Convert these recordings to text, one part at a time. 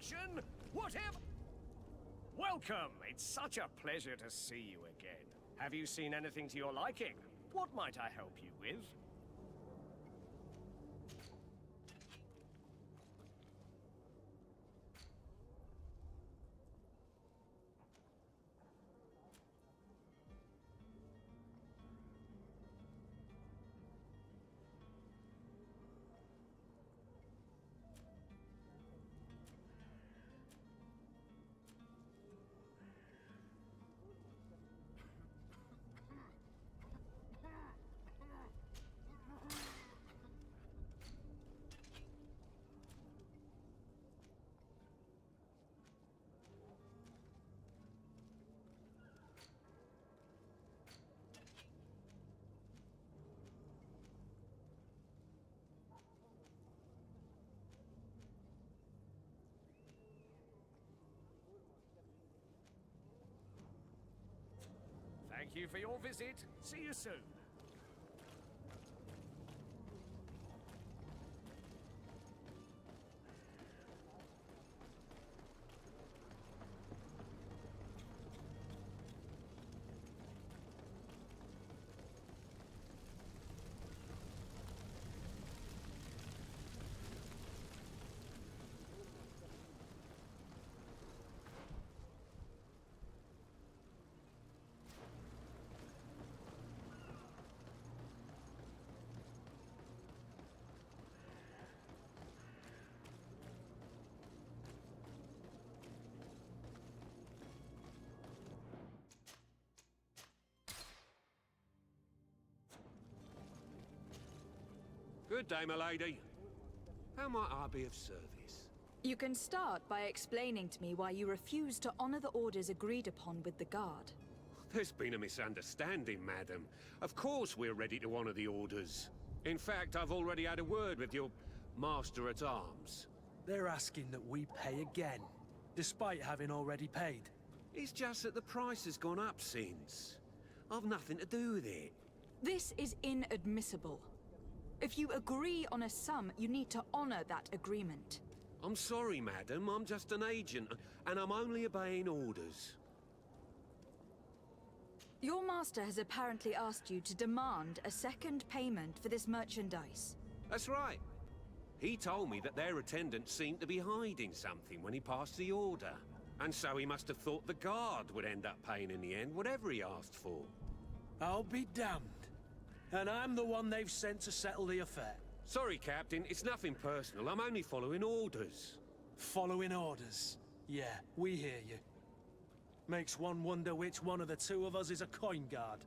profession? Whatever... Welcome! It's such a pleasure to see you again. Have you seen anything to your liking? What might I help you with? Thank you for your visit. See you soon. Good day, my lady. How might I be of service? You can start by explaining to me why you refuse to honor the orders agreed upon with the guard. There's been a misunderstanding, madam. Of course we're ready to honor the orders. In fact, I've already had a word with your master-at-arms. They're asking that we pay again, despite having already paid. It's just that the price has gone up since. I've nothing to do with it. This is inadmissible. If you agree on a sum, you need to honor that agreement. I'm sorry, madam. I'm just an agent, and I'm only obeying orders. Your master has apparently asked you to demand a second payment for this merchandise. That's right. He told me that their attendant seemed to be hiding something when he passed the order. And so he must have thought the guard would end up paying in the end, whatever he asked for. I'll be damned. And I'm the one they've sent to settle the affair. Sorry, Captain. It's nothing personal. I'm only following orders. Following orders? Yeah, we hear you. Makes one wonder which one of the two of us is a coin guard.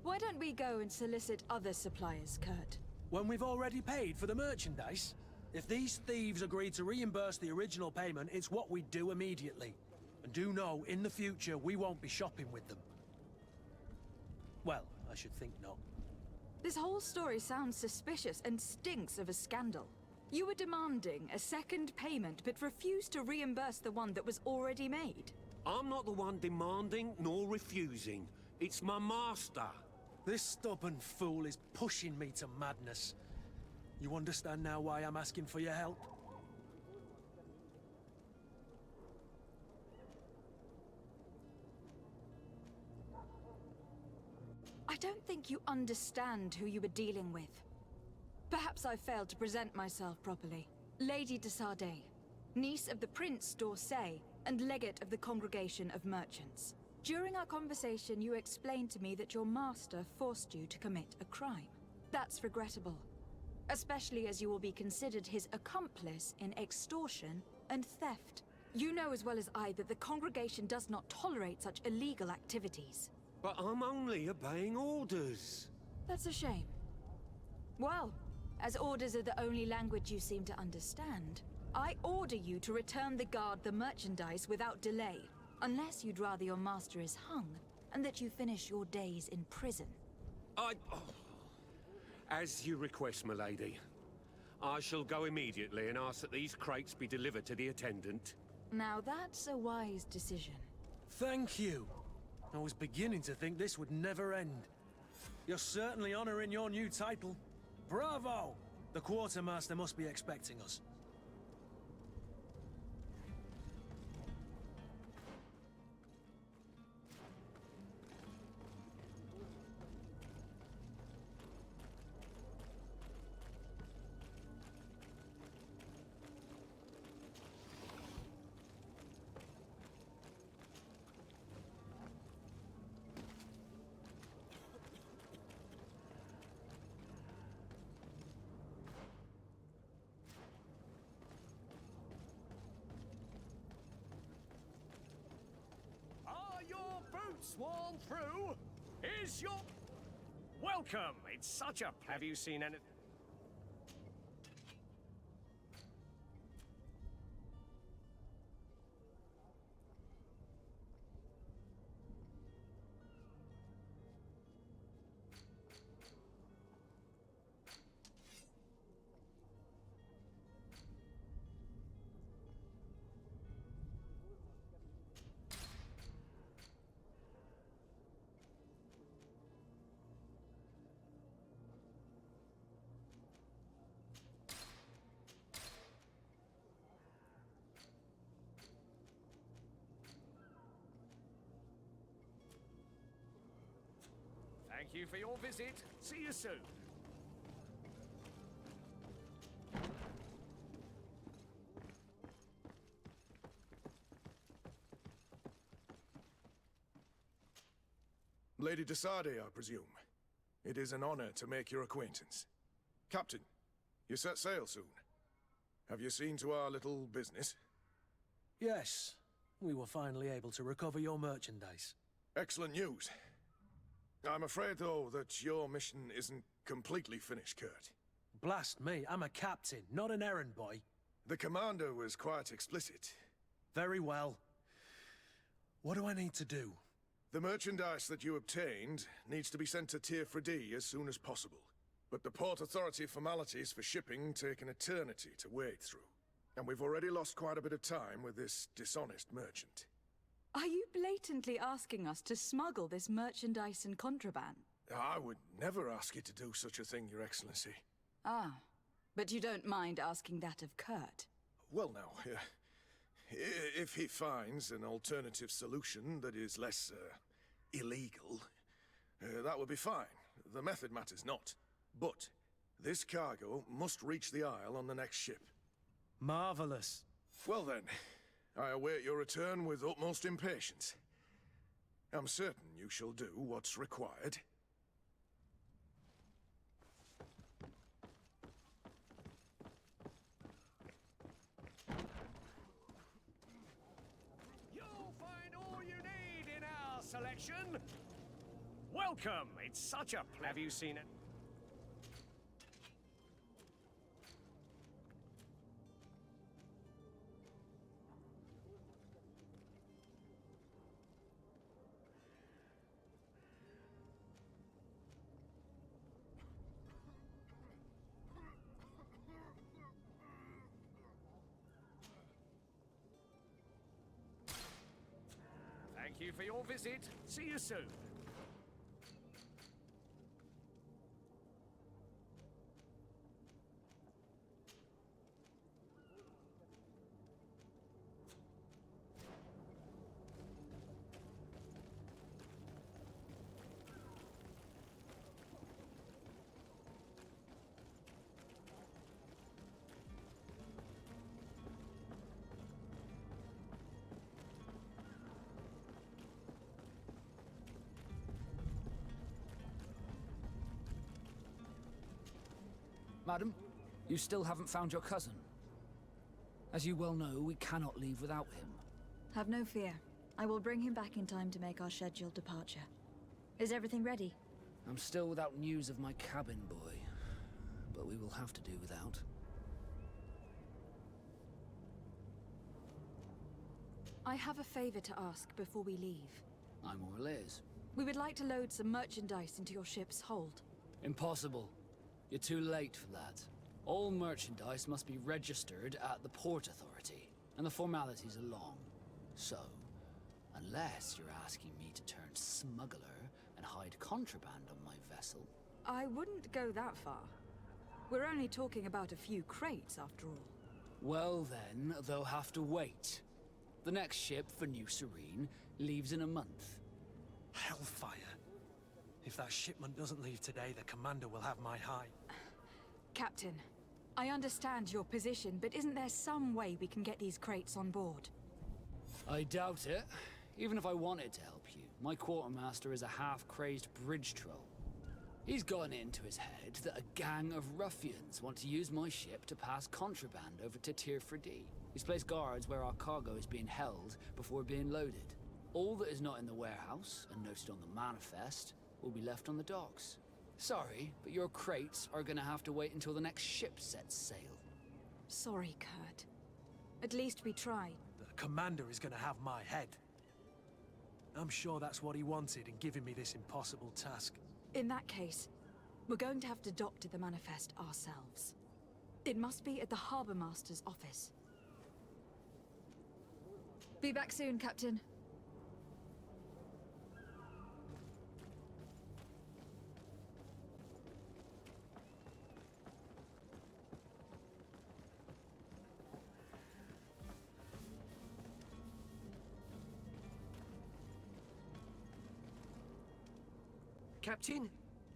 Why don't we go and solicit other suppliers, Kurt? When we've already paid for the merchandise? If these thieves agree to reimburse the original payment, it's what we do immediately. And do know, in the future, we won't be shopping with them. Well, I should think not. This whole story sounds suspicious and stinks of a scandal. You were demanding a second payment, but refused to reimburse the one that was already made. I'm not the one demanding nor refusing. It's my master. This stubborn fool is pushing me to madness. You understand now why I'm asking for your help? I don't think you understand who you were dealing with. Perhaps I failed to present myself properly. Lady de Sardet, niece of the Prince d'Orsay and legate of the Congregation of Merchants. During our conversation, you explained to me that your master forced you to commit a crime. That's regrettable, especially as you will be considered his accomplice in extortion and theft. You know as well as I that the Congregation does not tolerate such illegal activities. But I'm only obeying orders. That's a shame. Well, as orders are the only language you seem to understand, I order you to return the guard the merchandise without delay, unless you'd rather your master is hung, and that you finish your days in prison. As you request, my lady. I shall go immediately and ask that these crates be delivered to the attendant. Now that's a wise decision. Thank you. I was beginning to think this would never end. You're certainly honoring your new title. Bravo! The quartermaster must be expecting us. Are your boots worn through? Is your... Welcome! It's such a... Have you seen anything? Thank you for your visit. See you soon. Lady de Sardet, I presume. It is an honor to make your acquaintance. Captain, you set sail soon. Have you seen to our little business? Yes, we were finally able to recover your merchandise. Excellent news. I'm afraid, though, that your mission isn't completely finished, Kurt. Blast me, I'm a captain, not an errand boy. The commander was quite explicit. Very well. What do I need to do? The merchandise that you obtained needs to be sent to Tier D as soon as possible. But the Port Authority formalities for shipping take an eternity to wade through. And we've already lost quite a bit of time with this dishonest merchant. Are you blatantly asking us to smuggle this merchandise and contraband? I would never ask you to do such a thing, Your Excellency. Ah, but you don't mind asking that of Kurt? Well, now, if he finds an alternative solution that is less, illegal, that would be fine. The method matters not. But this cargo must reach the Isle on the next ship. Marvelous. Well then, I await your return with utmost impatience. I'm certain you shall do what's required. You'll find all you need in our selection. Welcome! It's such a pleasure. Have you seen it? Thank you for your visit. See you soon. Madam, you still haven't found your cousin. As you well know, we cannot leave without him. Have no fear. I will bring him back in time to make our scheduled departure. Is everything ready? I'm still without news of my cabin boy, but we will have to do without. I have a favor to ask before we leave. I'm all ears. We would like to load some merchandise into your ship's hold. Impossible. You're too late for that. All merchandise must be registered at the Port Authority, and the formalities are long. So, unless you're asking me to turn smuggler and hide contraband on my vessel... I wouldn't go that far. We're only talking about a few crates, after all. Well then, they'll have to wait. The next ship for New Serene leaves in a month. Hellfire. If that shipment doesn't leave today, the commander will have my hide. Captain, I understand your position, but isn't there some way we can get these crates on board? I doubt it. Even if I wanted to help you, my quartermaster is a half-crazed bridge troll. He's gotten it into his head that a gang of ruffians want to use my ship to pass contraband over to Tier 4D. He's placed guards where our cargo is being held before being loaded. All that is not in the warehouse, and noted on the manifest, will be left on the docks. Sorry, but your crates are gonna have to wait until the next ship sets sail. Sorry, Kurt. At least we tried. The commander is gonna have my head. I'm sure that's what he wanted in giving me this impossible task. In that case, we're going to have to doctor the manifest ourselves. It must be at the Harbour Master's office. Be back soon, Captain. Captain,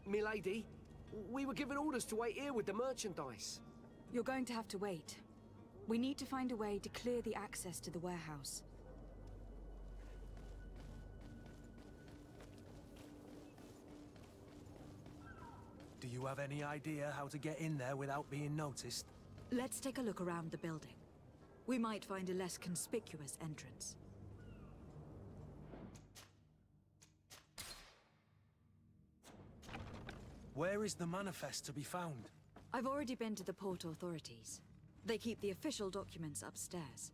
milady, we were given orders to wait here with the merchandise. You're going to have to wait. We need to find a way to clear the access to the warehouse. Do you have any idea how to get in there without being noticed? Let's take a look around the building. We might find a less conspicuous entrance. Where is the manifest to be found? I've already been to the port authorities. They keep the official documents upstairs.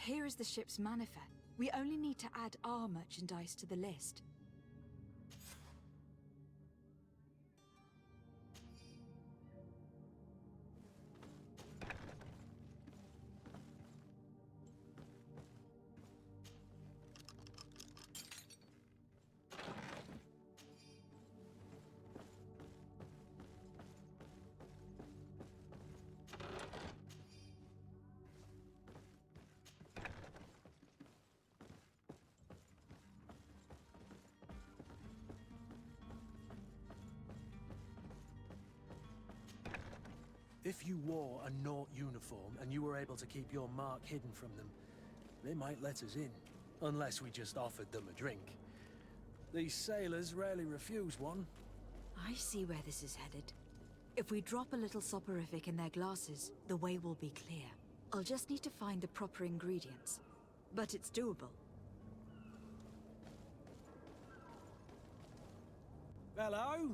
Here is the ship's manifest. We only need to add our merchandise to the list. If you wore a Naut uniform and you were able to keep your mark hidden from them, they might let us in. Unless we just offered them a drink. These sailors rarely refuse one. I see where this is headed. If we drop a little soporific in their glasses, the way will be clear. I'll just need to find the proper ingredients. But it's doable. Hello?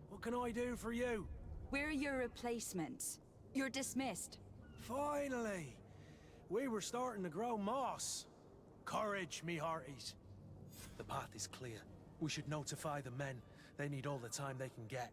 What can I do for you? We're your replacements. You're dismissed. Finally! We were starting to grow moss. Courage, me hearties. The path is clear. We should notify the men. They need all the time they can get.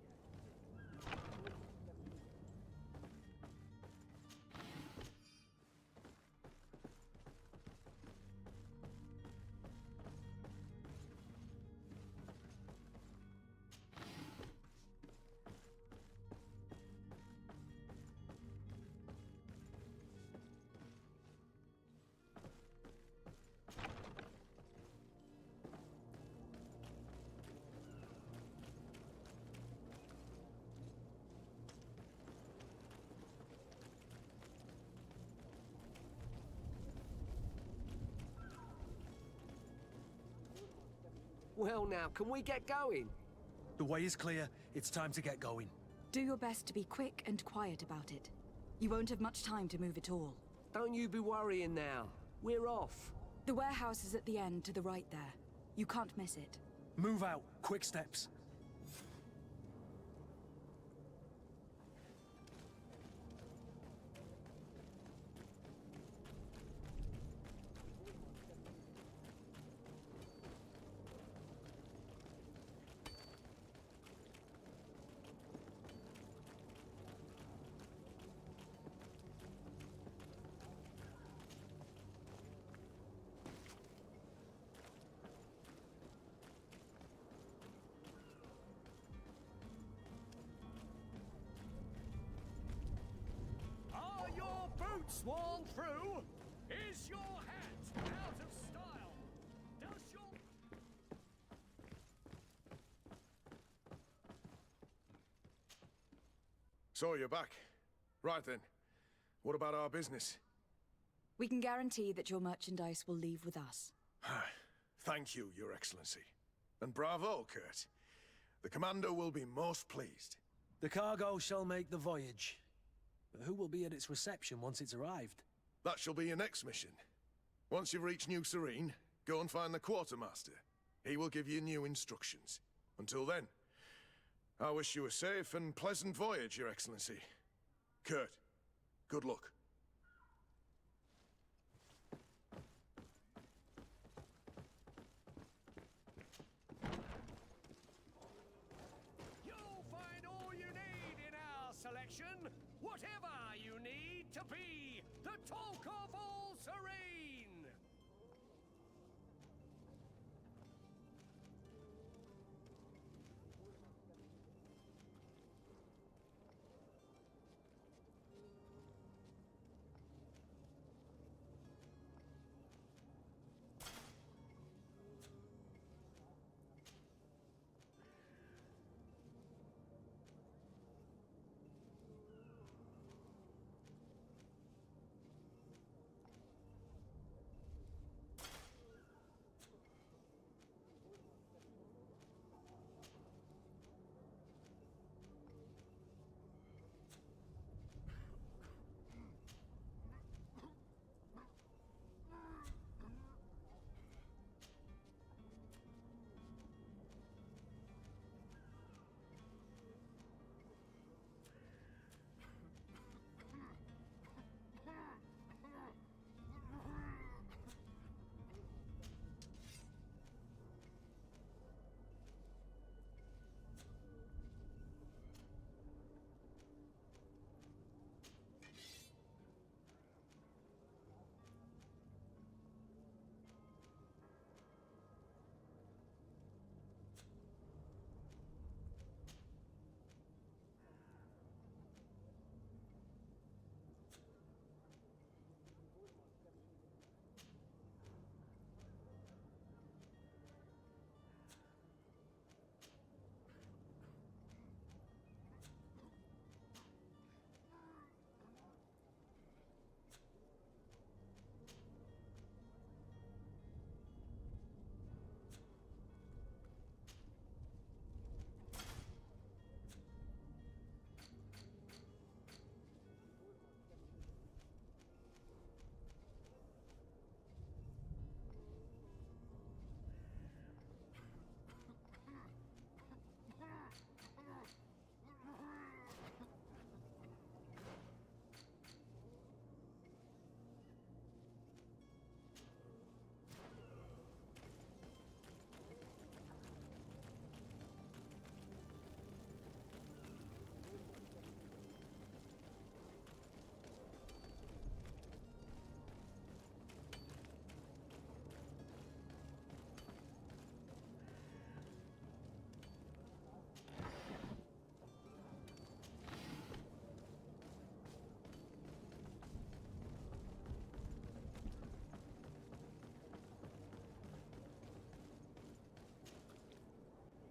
Well now, can we get going? The way is clear. It's time to get going. Do your best to be quick and quiet about it. You won't have much time to move at all. Don't you be worrying now. We're off. The warehouse is at the end to the right there. You can't miss it. Move out. Quick steps. Are your boots worn through? Is your hat out of style? Does your... So you're back. Right then. What about our business? We can guarantee that your merchandise will leave with us. Thank you, Your Excellency. And bravo, Kurt. The Commander will be most pleased. The cargo shall make the voyage. But who will be at its reception once it's arrived? That shall be your next mission. Once you've reached New Serene, go and find the Quartermaster. He will give you new instructions. Until then, I wish you a safe and pleasant voyage, Your Excellency. Kurt, good luck. You'll find all you need in our selection. Whatever you need to be the talk of all Serene.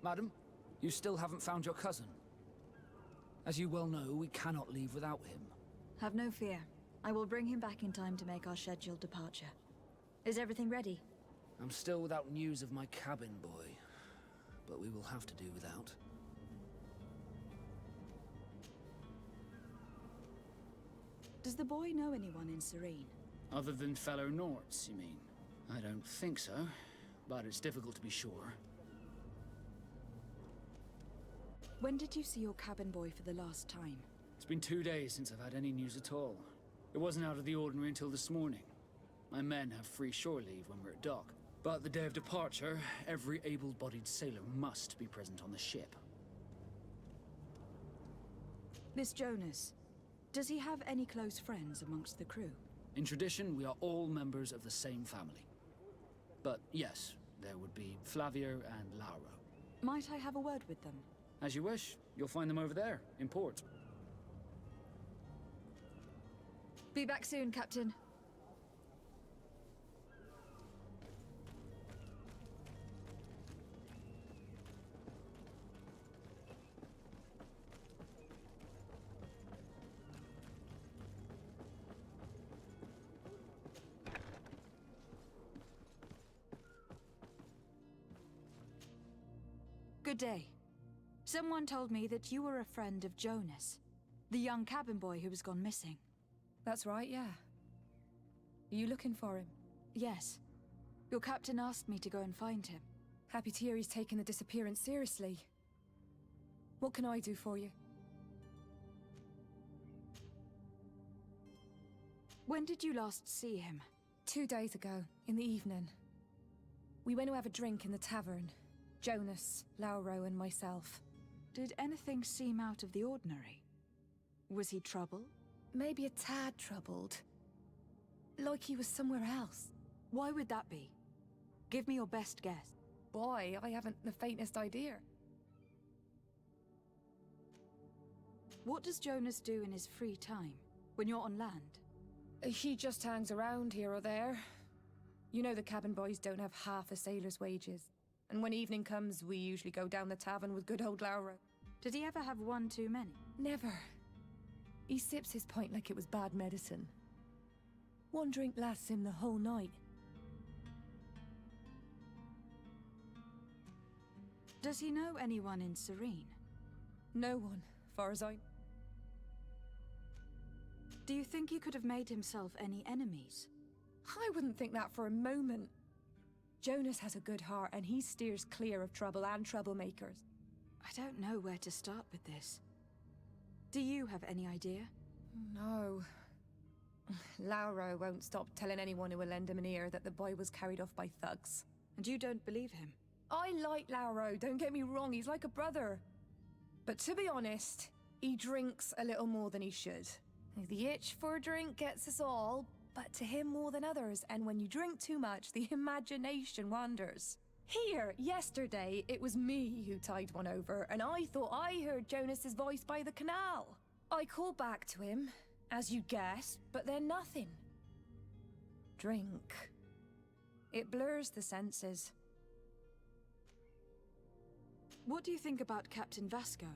Madam, you still haven't found your cousin. As you well know, we cannot leave without him. Have no fear. I will bring him back in time to make our scheduled departure. Is everything ready? I'm still without news of my cabin boy. but we will have to do without. Does the boy know anyone in Serene? Other than fellow Norts, you mean? I don't think so, but it's difficult to be sure. When did you see your cabin boy for the last time? It's been 2 days since I've had any news at all. It wasn't out of the ordinary until this morning. My men have free shore leave when we're at dock, but the day of departure, every able-bodied sailor must be present on the ship. This Jonas, does he have any close friends amongst the crew? In tradition, we are all members of the same family. But yes, there would be Flavio and Lauro. Might I have a word with them? As you wish. You'll find them over there, in port. Be back soon, Captain. Good day. Someone told me that you were a friend of Jonas, the young cabin boy who has gone missing. That's right, yeah. Are you looking for him? Yes. Your captain asked me to go and find him. Happy to hear he's taken the disappearance seriously. What can I do for you? When did you last see him? 2 days ago, in the evening. We went to have a drink in the tavern. Jonas, Lauro, and myself. Did anything seem out of the ordinary? Was he troubled? Maybe a tad troubled. Like he was somewhere else. Why would that be? Give me your best guess. Boy, I haven't the faintest idea. What does Jonas do in his free time, when you're on land? He just hangs around here or there. You know the cabin boys don't have half a sailor's wages. And when evening comes, we usually go down the tavern with good old Lauro. Did he ever have one too many? Never. He sips his pint like it was bad medicine. One drink lasts him the whole night. Does he know anyone in Serene? No one, far as I... Do you think he could have made himself any enemies? I wouldn't think that for a moment. Jonas has a good heart and he steers clear of trouble and troublemakers. I don't know where to start with this. Do you have any idea? No. Lauro won't stop telling anyone who will lend him an ear that the boy was carried off by thugs. And you don't believe him? I like Lauro, don't get me wrong, he's like a brother. But to be honest, he drinks a little more than he should. The itch for a drink gets us all, but to him more than others, and when you drink too much, the imagination wanders. Here, yesterday, it was me who tied one over, and I thought I heard Jonas's voice by the canal. I called back to him, as you guessed, but then nothing. Drink. It blurs the senses. What do you think about Captain Vasco?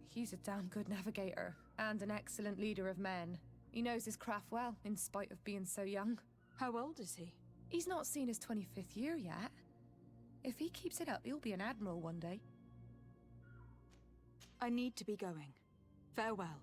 He's a damn good navigator, and an excellent leader of men. He knows his craft well, in spite of being so young. How old is he? He's not seen his 25th year yet. If he keeps it up, he'll be an admiral one day. I need to be going. Farewell.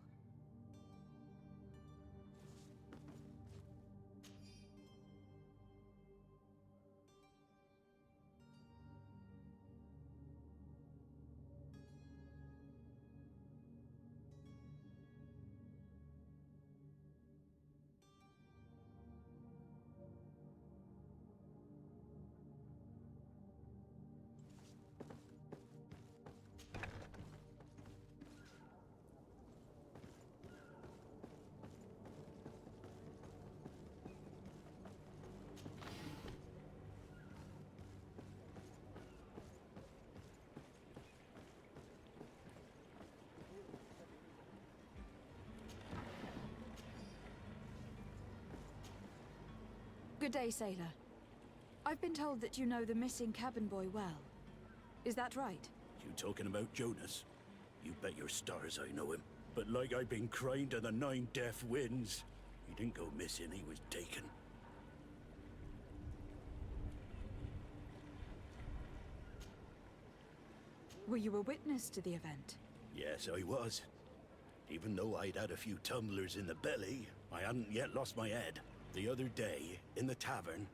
Good day, sailor. I've been told that you know the missing cabin boy well. Is that right? You talking about Jonas? You bet your stars I know him. But like I've been crying to the 9 deaf winds, he didn't go missing, he was taken. Were you a witness to the event? Yes, I was. Even though I'd had a few tumblers in the belly, I hadn't yet lost my head. The other day, in the tavern,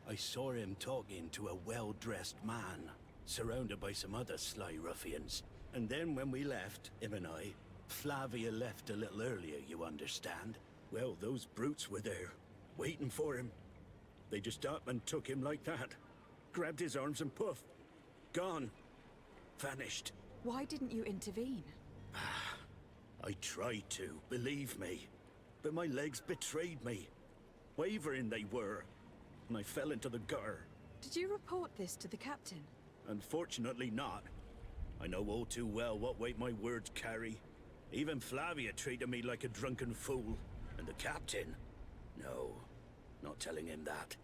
I saw him talking to a well-dressed man, surrounded by some other sly ruffians. And then when we left, him and I, Flavia left a little earlier, you understand? Well, those brutes were there, waiting for him. They just up and took him like that. Grabbed his arms and poof. Gone. Vanished. Why didn't you intervene? I tried to, believe me. But my legs betrayed me. Wavering they were. And I fell into the gutter. Did you report this to the captain? Unfortunately not. I know all too well what weight my words carry. Even Flavia treated me like a drunken fool. And the captain? No, not telling him that.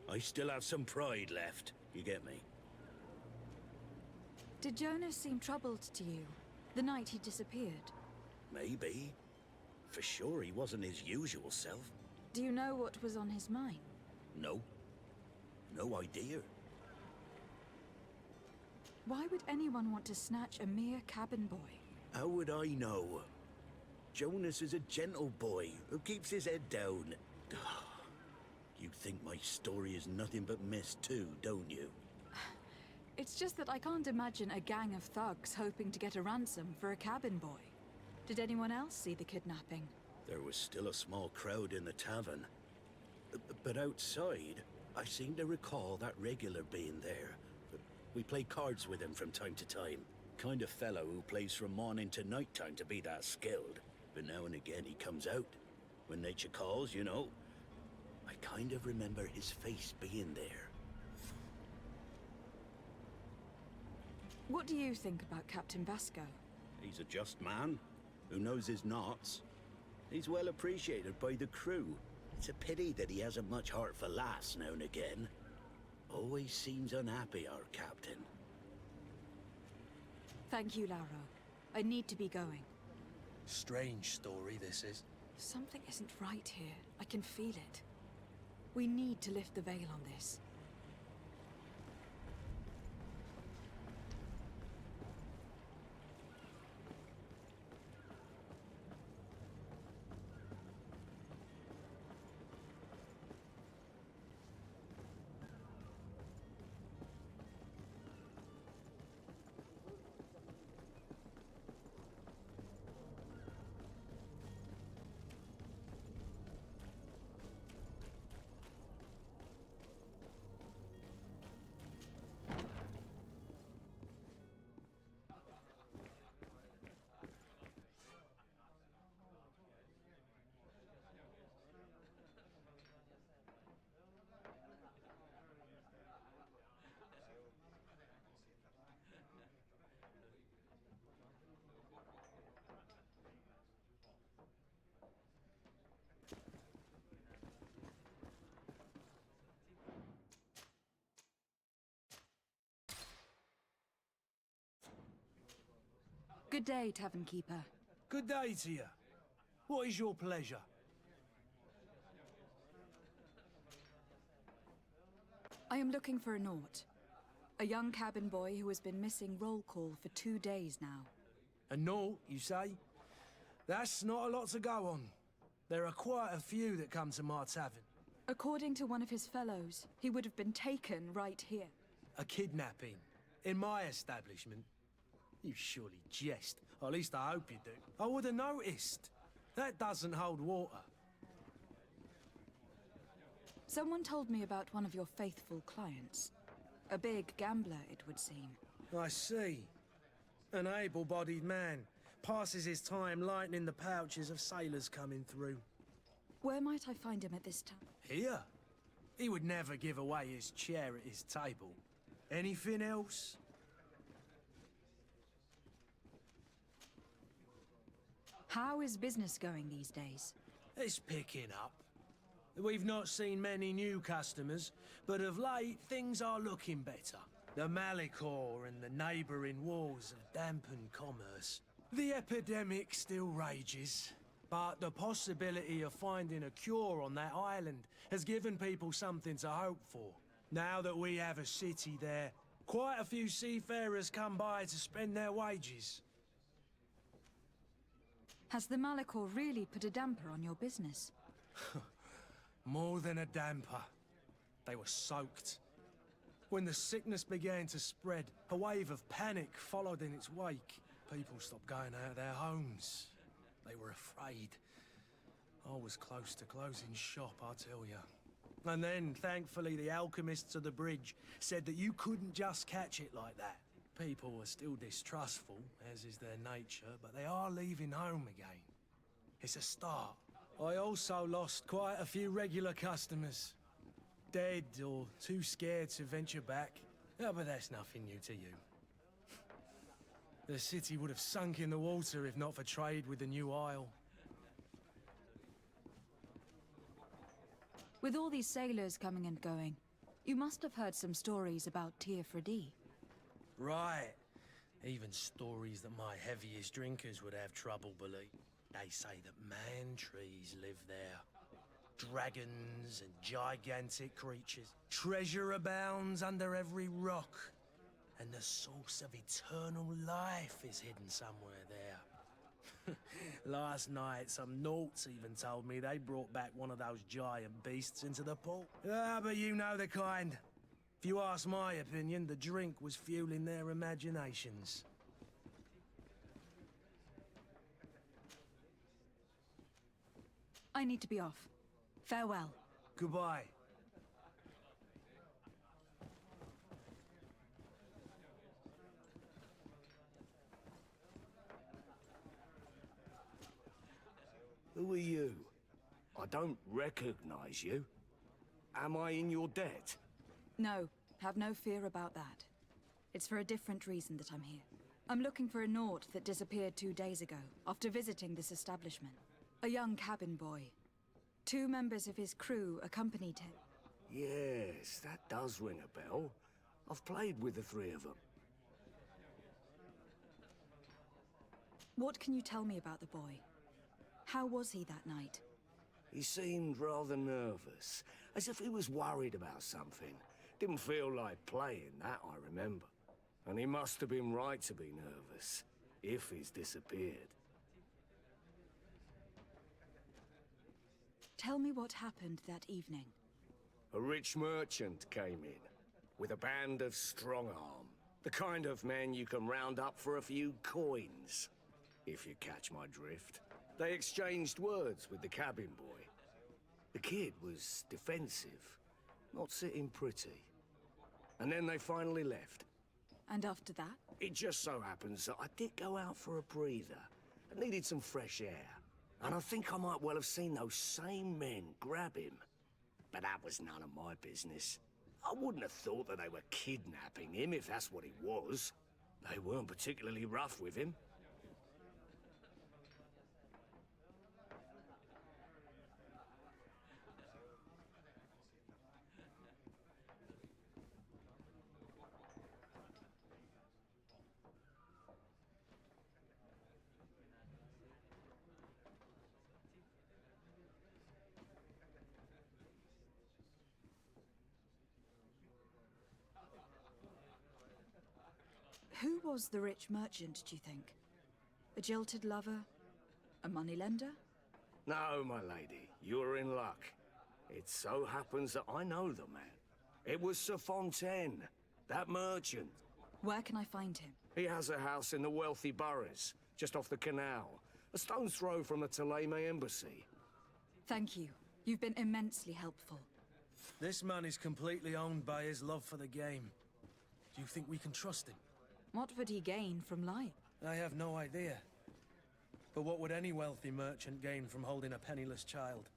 I still have some pride left, you get me? Did Jonas seem troubled to you, the night he disappeared? Maybe. For sure he wasn't his usual self. Do you know what was on his mind? No. No idea. Why would anyone want to snatch a mere cabin boy? How would I know? Jonas is a gentle boy who keeps his head down. You think my story is nothing but mist too, don't you? It's just that I can't imagine a gang of thugs hoping to get a ransom for a cabin boy. Did anyone else see the kidnapping? There was still a small crowd in the tavern. But outside, I seem to recall that regular being there. We play cards with him from time to time. Kind of fellow who plays from morning to night time to be that skilled. But now and again he comes out. When nature calls, you know. I kind of remember his face being there. What do you think about Captain Vasco? He's a just man who knows his knots. He's well appreciated by the crew. It's a pity that he hasn't much heart for laughs now and again. Always seems unhappy, our captain. Thank you, Lauro. I need to be going. Strange story, this is. Something isn't right here. I can feel it. We need to lift the veil on this. Good day, Tavern Keeper. Good day to you. What is your pleasure? I am looking for a Naut. A young cabin boy who has been missing roll call for 2 days now. A Naut, you say? That's not a lot to go on. There are quite a few that come to my tavern. According to one of his fellows, he would have been taken right here. A kidnapping? In my establishment? You surely jest. Or at least I hope you do. I would have noticed. That doesn't hold water. Someone told me about one of your faithful clients. A big gambler, it would seem. I see. An able-bodied man. Passes his time lightening the pouches of sailors coming through. Where might I find him at this time? Here? He would never give away his chair at his table. Anything else? How is business going these days? It's picking up. We've not seen many new customers, but of late things are looking better. The Malicor and the neighbouring wars have dampened commerce. The epidemic still rages, but the possibility of finding a cure on that island has given people something to hope for. Now that we have a city there, Quite a few seafarers come by to spend their wages. Has the Malachor really put a damper on your business? More than a damper. They were soaked. When the sickness began to spread, a wave of panic followed in its wake. People stopped going out of their homes. They were afraid. I was close to closing shop, I tell you. And then, thankfully, the alchemists of the bridge said that you couldn't just catch it like that. People were still distrustful, as is their nature, but they are leaving home again. It's a start. I also lost quite a few regular customers. Dead or too scared to venture back. Yeah, but that's nothing new to you. The city would have sunk in the water if not for trade with the new isle. With all these sailors coming and going, you must have heard some stories about Tir Fredi. Right. Even stories that my heaviest drinkers would have trouble believing. They say that man-trees live there. Dragons and gigantic creatures. Treasure abounds under every rock. And the source of eternal life is hidden somewhere there. Last night, some Nauts even told me they brought back one of those giant beasts into the port. Ah, but you know the kind. If you ask my opinion, the drink was fueling their imaginations. I need to be off. Farewell. Goodbye. Who are you? I don't recognize you. Am I in your debt? No, have no fear about that. It's for a different reason that I'm here. I'm looking for a Naut that disappeared 2 days ago, after visiting this establishment. A young cabin boy. 2 members of his crew accompanied him. Yes, that does ring a bell. I've played with the 3 of them. What can you tell me about the boy? How was he that night? He seemed rather nervous, as if he was worried about something. Didn't feel like playing, that I remember. And he must have been right to be nervous, if he's disappeared. Tell me what happened that evening. A rich merchant came in, with a band of strong-arm. The kind of men you can round up for a few coins, if you catch my drift. They exchanged words with the cabin boy. The kid was defensive, not sitting pretty. And then they finally left. And after that? It just so happens that I did go out for a breather. I needed some fresh air. And I think I might well have seen those same men grab him. But that was none of my business. I wouldn't have thought that they were kidnapping him, if that's what it was. They weren't particularly rough with him. Who was the rich merchant, do you think? A jilted lover? A moneylender? No, my lady, you're in luck. It so happens that I know the man. It was Sir Fontaine, that merchant. Where can I find him? He has a house in the wealthy boroughs, just off the canal. A stone's throw from the Thélème embassy. Thank you. You've been immensely helpful. This man is completely owned by his love for the game. Do you think we can trust him? What would he gain from lying? I have no idea. But what would any wealthy merchant gain from holding a penniless child?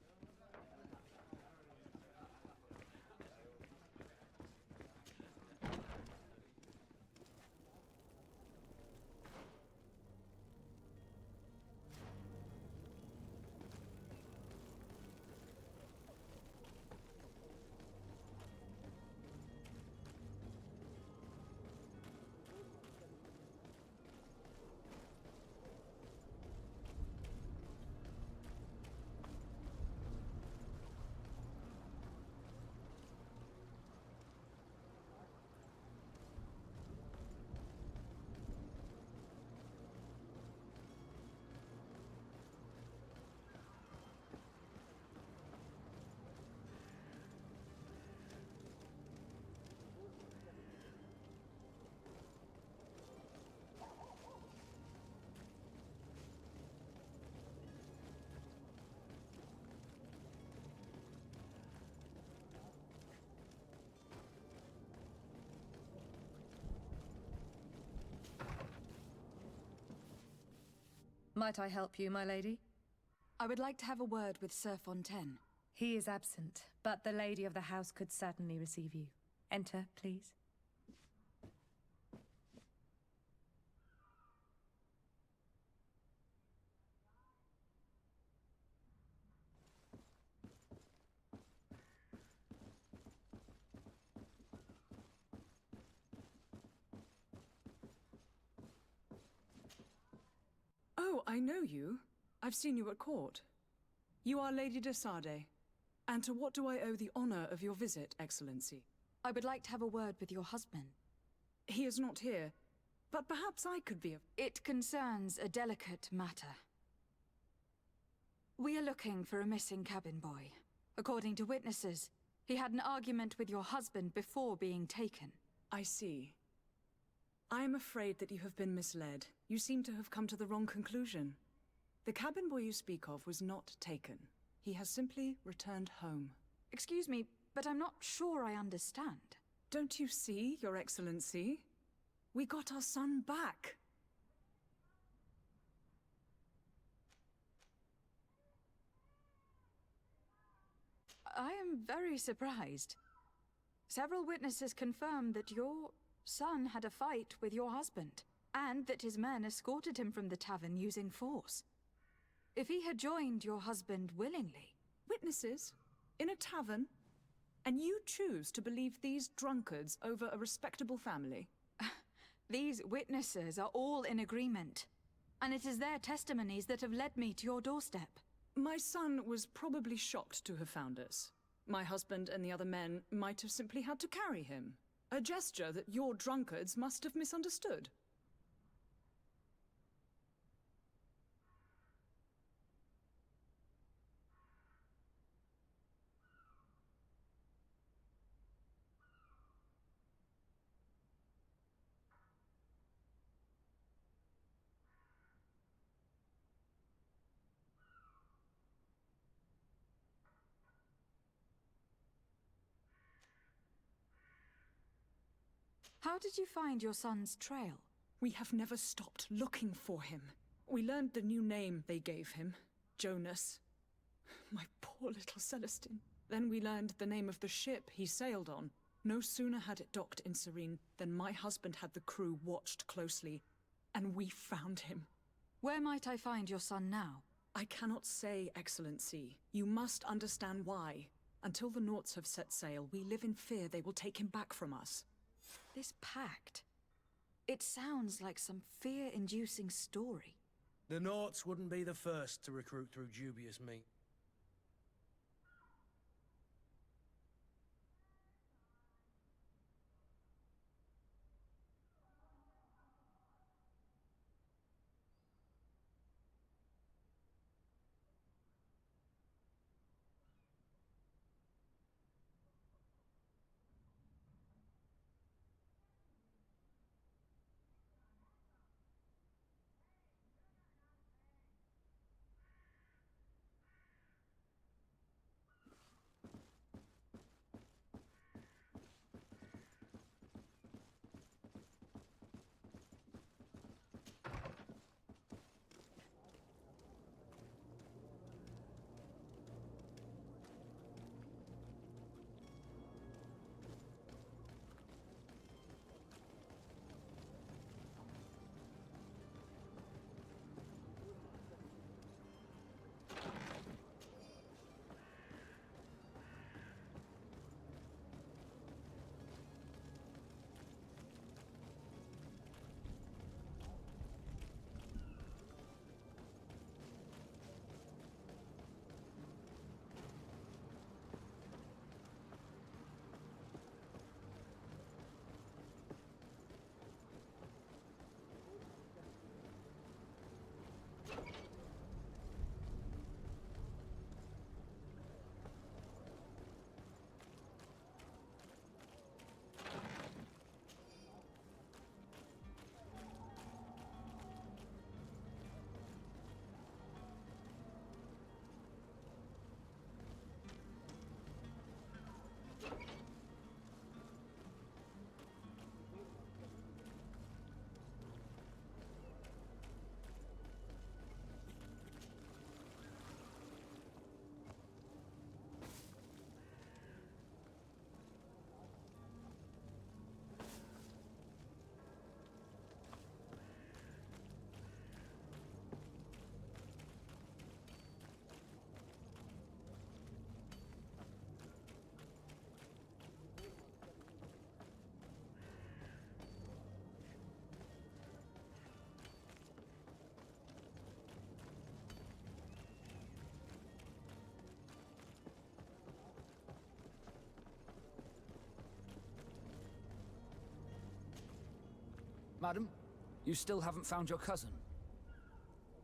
Might I help you, my lady? I would like to have a word with Sir Fontaine. He is absent, but the lady of the house could certainly receive you. Enter, please. Oh, I know you. I've seen you at court. You are Lady de Sardet. And to what do I owe the honor of your visit, Excellency? I would like to have a word with your husband. He is not here, but perhaps I could be of... It concerns a delicate matter. We are looking for a missing cabin boy. According to witnesses, he had an argument with your husband before being taken. I see. I am afraid that you have been misled. You seem to have come to the wrong conclusion. The cabin boy you speak of was not taken. He has simply returned home. Excuse me, but I'm not sure I understand. Don't you see, Your Excellency? We got our son back. I am very surprised. Several witnesses confirmed that your son had a fight with your husband, and that his men escorted him from the tavern using force. If he had joined your husband willingly... Witnesses? In a tavern? And you choose to believe these drunkards over a respectable family? These witnesses are all in agreement, and it is their testimonies that have led me to your doorstep. My son was probably shocked to have found us. My husband and the other men might have simply had to carry him. A gesture that your drunkards must have misunderstood. How did you find your son's trail? We have never stopped looking for him. We learned the new name they gave him, Jonas. My poor little Celestine. Then we learned the name of the ship he sailed on. No sooner had it docked in Serene than my husband had the crew watched closely, and we found him. Where might I find your son now? I cannot say, Excellency. You must understand why. Until the Naughts have set sail, we live in fear they will take him back from us. This pact... it sounds like some fear-inducing story. The Naughts wouldn't be the first to recruit through dubious means. Madam, you still haven't found your cousin.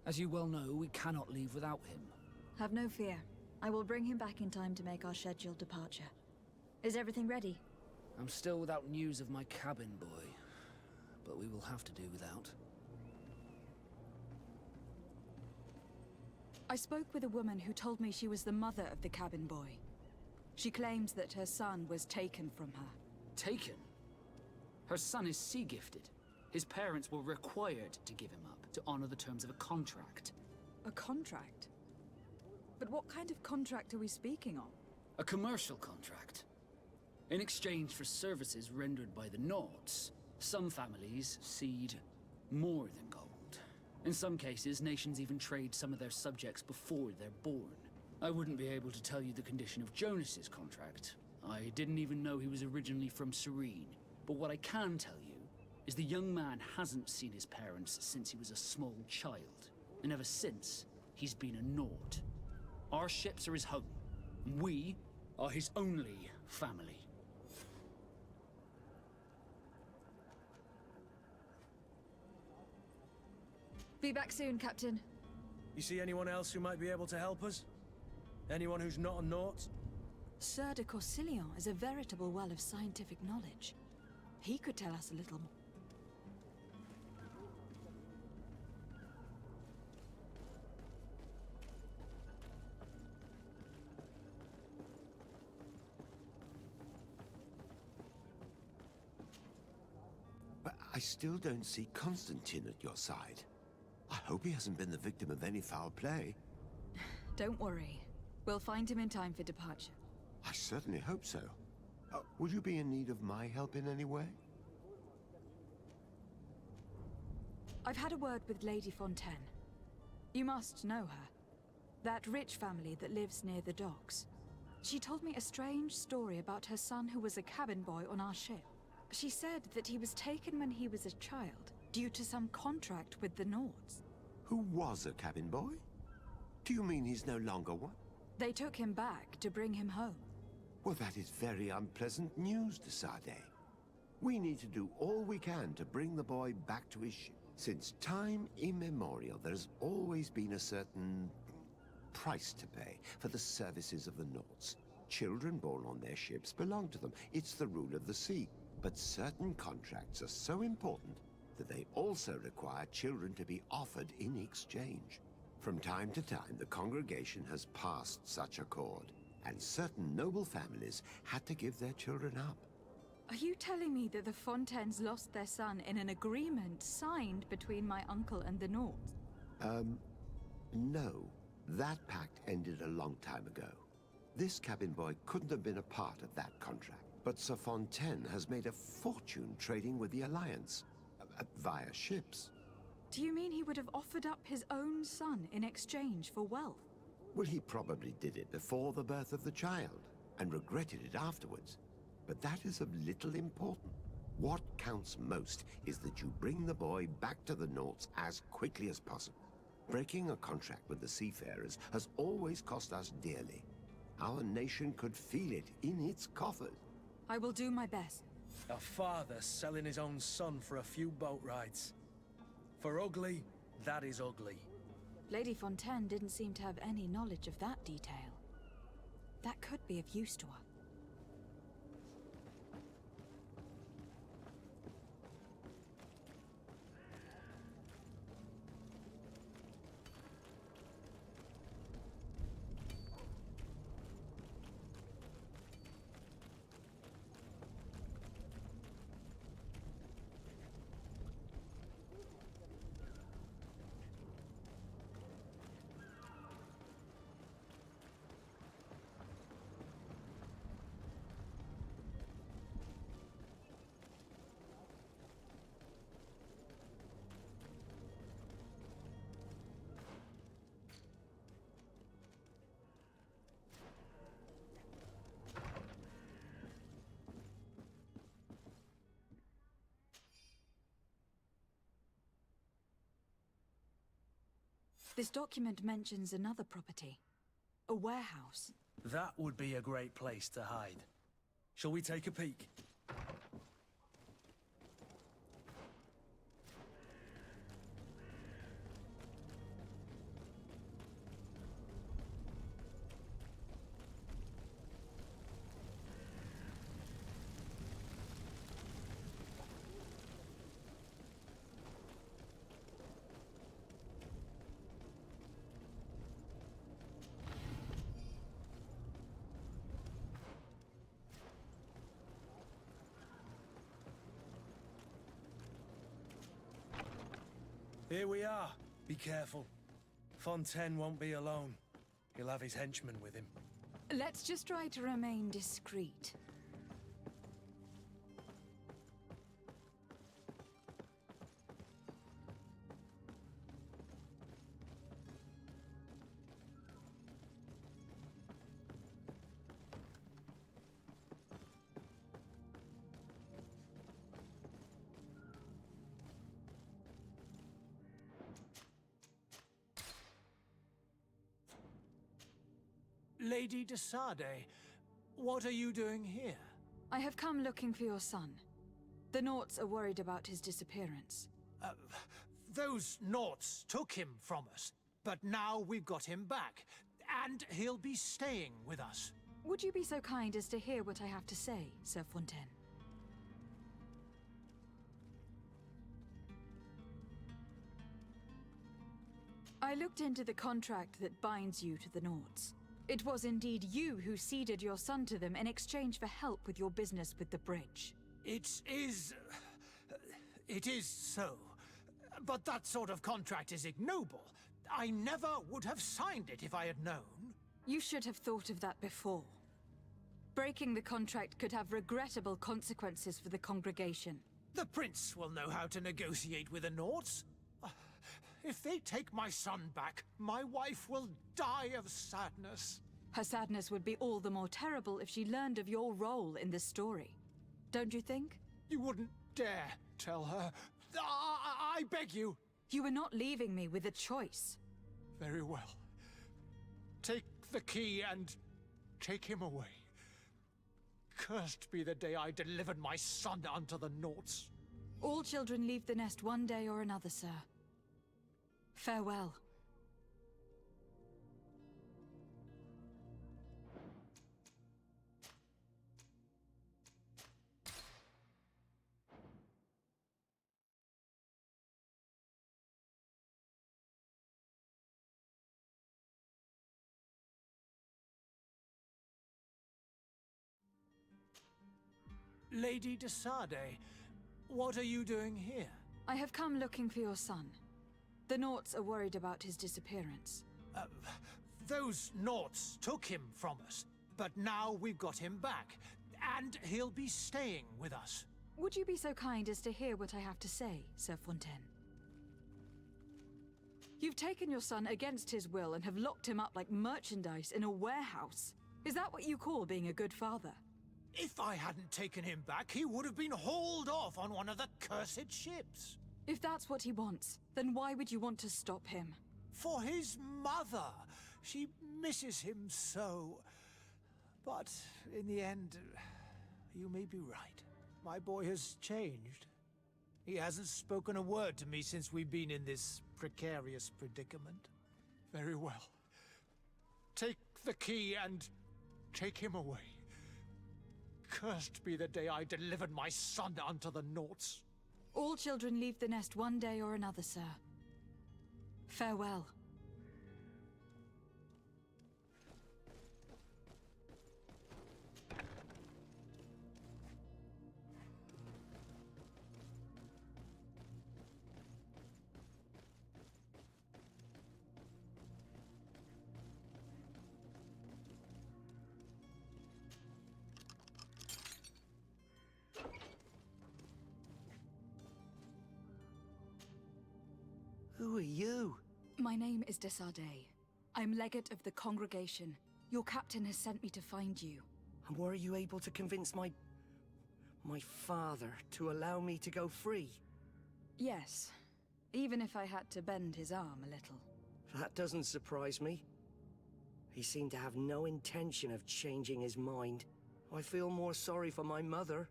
As you well know, we cannot leave without him. Have no fear. I will bring him back in time to make our scheduled departure. Is everything ready? I'm still without news of my cabin boy, but we will have to do without. I spoke with a woman who told me she was the mother of the cabin boy. She claims that her son was taken from her. Taken? Her son is sea-gifted. His parents were required to give him up to honor the terms of a contract. A contract? But what kind of contract are we speaking of? A commercial contract. In exchange for services rendered by the Nords, some families cede more than gold. In some cases, nations even trade some of their subjects before they're born. I wouldn't be able to tell you the condition of Jonas's contract. I didn't even know he was originally from Serene. But what I can tell you is the young man hasn't seen his parents since he was a small child. And ever since, he's been a Nord. Our ships are his home. We are his only family. Be back soon, Captain. You see anyone else who might be able to help us? Anyone who's not a Naut? Sir de Corsilion is a veritable well of scientific knowledge. He could tell us a little more. But I still don't see Constantine at your side. I hope he hasn't been the victim of any foul play. Don't worry. We'll find him in time for departure. I certainly hope so. Would you be in need of my help in any way? I've had a word with Lady Fontaine. You must know her. That rich family that lives near the docks. She told me a strange story about her son who was a cabin boy on our ship. She said that he was taken when he was a child, due to some contract with the Nords. Who was a cabin boy? Do you mean he's no longer one? They took him back to bring him home. Well, that is very unpleasant news, de Sardet. We need to do all we can to bring the boy back to his ship. Since time immemorial, there's always been a certain price to pay for the services of the Nords. Children born on their ships belong to them. It's the rule of the sea. But certain contracts are so important that they also require children to be offered in exchange. From time to time, the congregation has passed such accord, and certain noble families had to give their children up. Are you telling me that the Fontaines lost their son in an agreement signed between my uncle and the Nords? No. That pact ended a long time ago. This cabin boy couldn't have been a part of that contract. But Sir Fontaine has made a fortune trading with the Alliance, via ships. Do you mean he would have offered up his own son in exchange for wealth? Well, he probably did it before the birth of the child, and regretted it afterwards. But that is of little importance. What counts most is that you bring the boy back to the Nords as quickly as possible. Breaking a contract with the seafarers has always cost us dearly. Our nation could feel it in its coffers. I will do my best. A father selling his own son for a few boat rides. For ugly, that is ugly. Lady Fontaine didn't seem to have any knowledge of that detail. That could be of use to her. This document mentions another property. A warehouse. That would be a great place to hide. Shall we take a peek? Here we are. Be careful. Fontaine won't be alone. He'll have his henchmen with him. Let's just try to remain discreet. Lady de Sade, what are you doing here? I have come looking for your son. The Naughts are worried about his disappearance. Those Naughts took him from us, but now we've got him back, and he'll be staying with us. Would you be so kind as to hear what I have to say, Sir Fontaine? I looked into the contract that binds you to the Naughts. It was indeed you who ceded your son to them in exchange for help with your business with the bridge. It is so. But that sort of contract is ignoble. I never would have signed it if I had known. You should have thought of that before. Breaking the contract could have regrettable consequences for the congregation. The prince will know how to negotiate with the Naughts. If they take my son back, my wife will die of sadness. Her sadness would be all the more terrible if she learned of your role in this story. Don't you think? You wouldn't dare tell her. I beg you. You are not leaving me with a choice. Very well. Take the key and take him away. Cursed be the day I delivered my son unto the Naughts. All children leave the nest one day or another, sir. Farewell. Lady de Sade, what are you doing here? I have come looking for your son. The Naughts are worried about his disappearance. Those Naughts took him from us, but now we've got him back, and he'll be staying with us. Would you be so kind as to hear what I have to say, Sir Fontaine? You've taken your son against his will and have locked him up like merchandise in a warehouse. Is that what you call being a good father? If I hadn't taken him back, he would have been hauled off on one of the cursed ships. If that's what he wants, then why would you want to stop him? For his mother. She misses him so. But in the end, you may be right. My boy has changed. He hasn't spoken a word to me since we've been in this precarious predicament. Very well. Take the key and take him away. Cursed be the day I delivered my son unto the Naughts. All children leave the nest one day or another, sir. Farewell. Who are you? My name is de Sade. I'm legate of the congregation. Your captain has sent me to find you. And were you able to convince my father to allow me to go free? Yes, even if I had to bend his arm a little. That doesn't surprise me. He seemed to have no intention of changing his mind. I feel more sorry for my mother.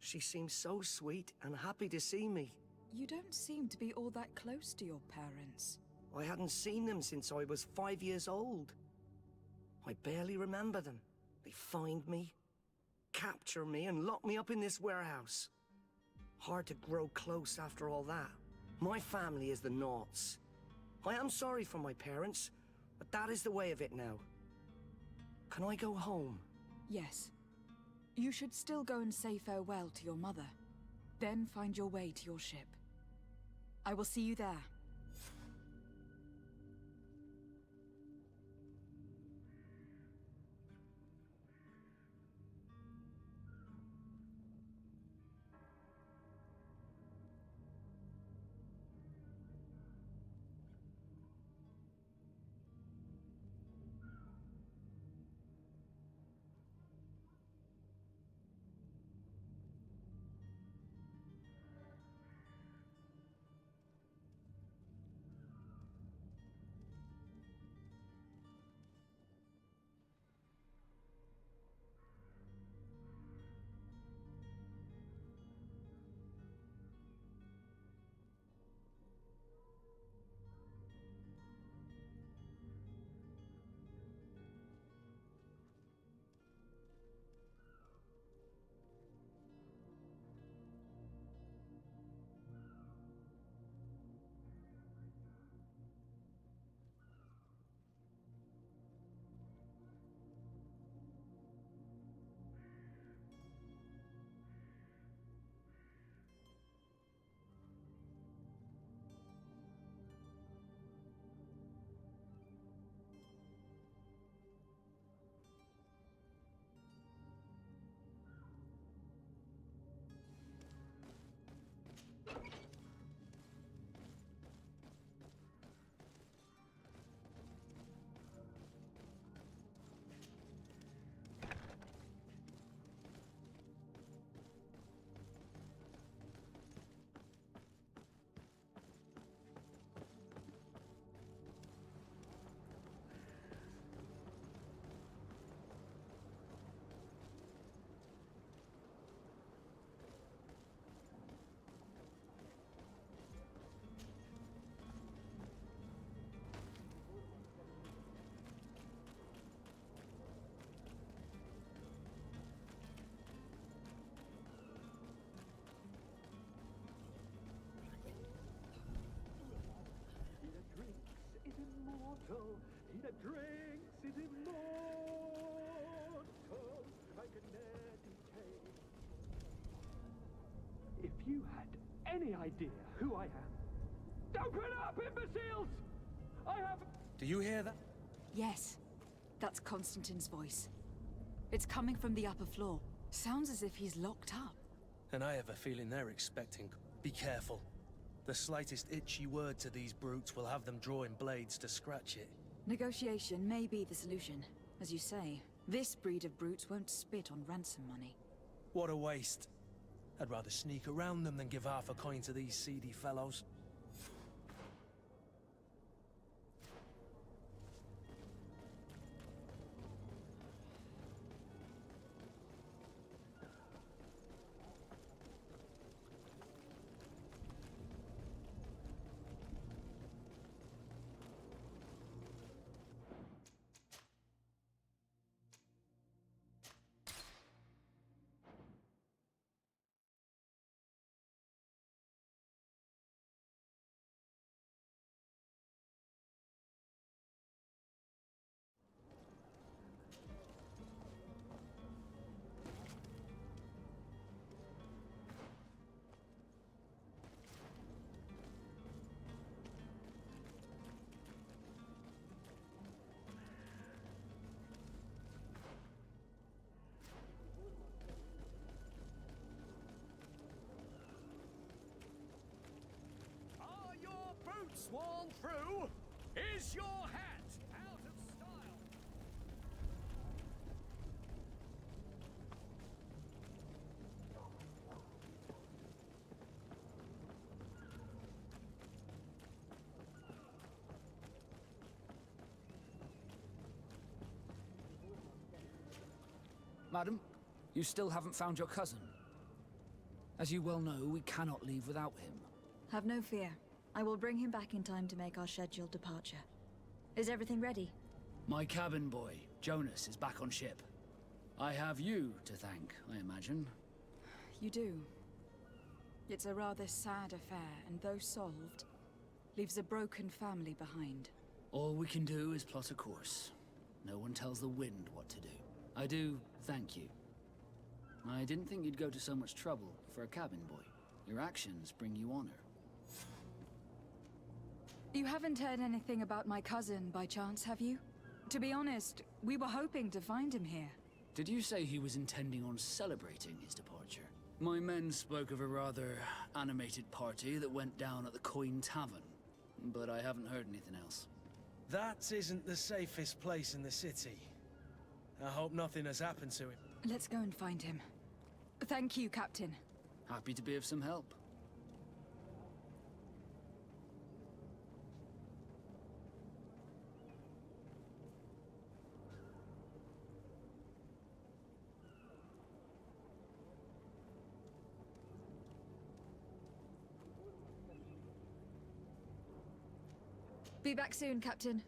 She seems so sweet and happy to see me. You don't seem to be all that close to your parents. I hadn't seen them since I was 5 years old. I barely remember them. They find me, capture me, and lock me up in this warehouse. Hard to grow close after all that. My family is the Naughts. I am sorry for my parents, but that is the way of it now. Can I go home? Yes. You should still go and say farewell to your mother. Then find your way to your ship. I will see you there. immortal. He that drinks is immortal. I can ne'er decay. If you had any idea who I am... Open up, imbeciles! I have... Do you hear that? Yes. That's Constantine's voice. It's coming from the upper floor. Sounds as if he's locked up. And I have a feeling they're expecting. Be careful. The slightest itchy word to these brutes will have them drawing blades to scratch it. Negotiation may be the solution. As you say, this breed of brutes won't spit on ransom money. What a waste. I'd rather sneak around them than give half a coin to these seedy fellows. Are your boots worn through? Is your hat out of style? Madam, you still haven't found your cousin. As you well know, we cannot leave without him. Have no fear. I will bring him back in time to make our scheduled departure. Is everything ready? My cabin boy, Jonas, is back on ship. I have you to thank, I imagine. You do. It's a rather sad affair, and though solved, leaves a broken family behind. All we can do is plot a course. No one tells the wind what to do. I do thank you. I didn't think you'd go to so much trouble for a cabin boy. Your actions bring you honor. You haven't heard anything about my cousin by chance, have you? To be honest, we were hoping to find him here. Did you say he was intending on celebrating his departure? My men spoke of a rather animated party that went down at the Coin Tavern, but I haven't heard anything else. That isn't the safest place in the city. I hope nothing has happened to him. Let's go and find him. Thank you, Captain. Happy to be of some help. Be back soon, Captain.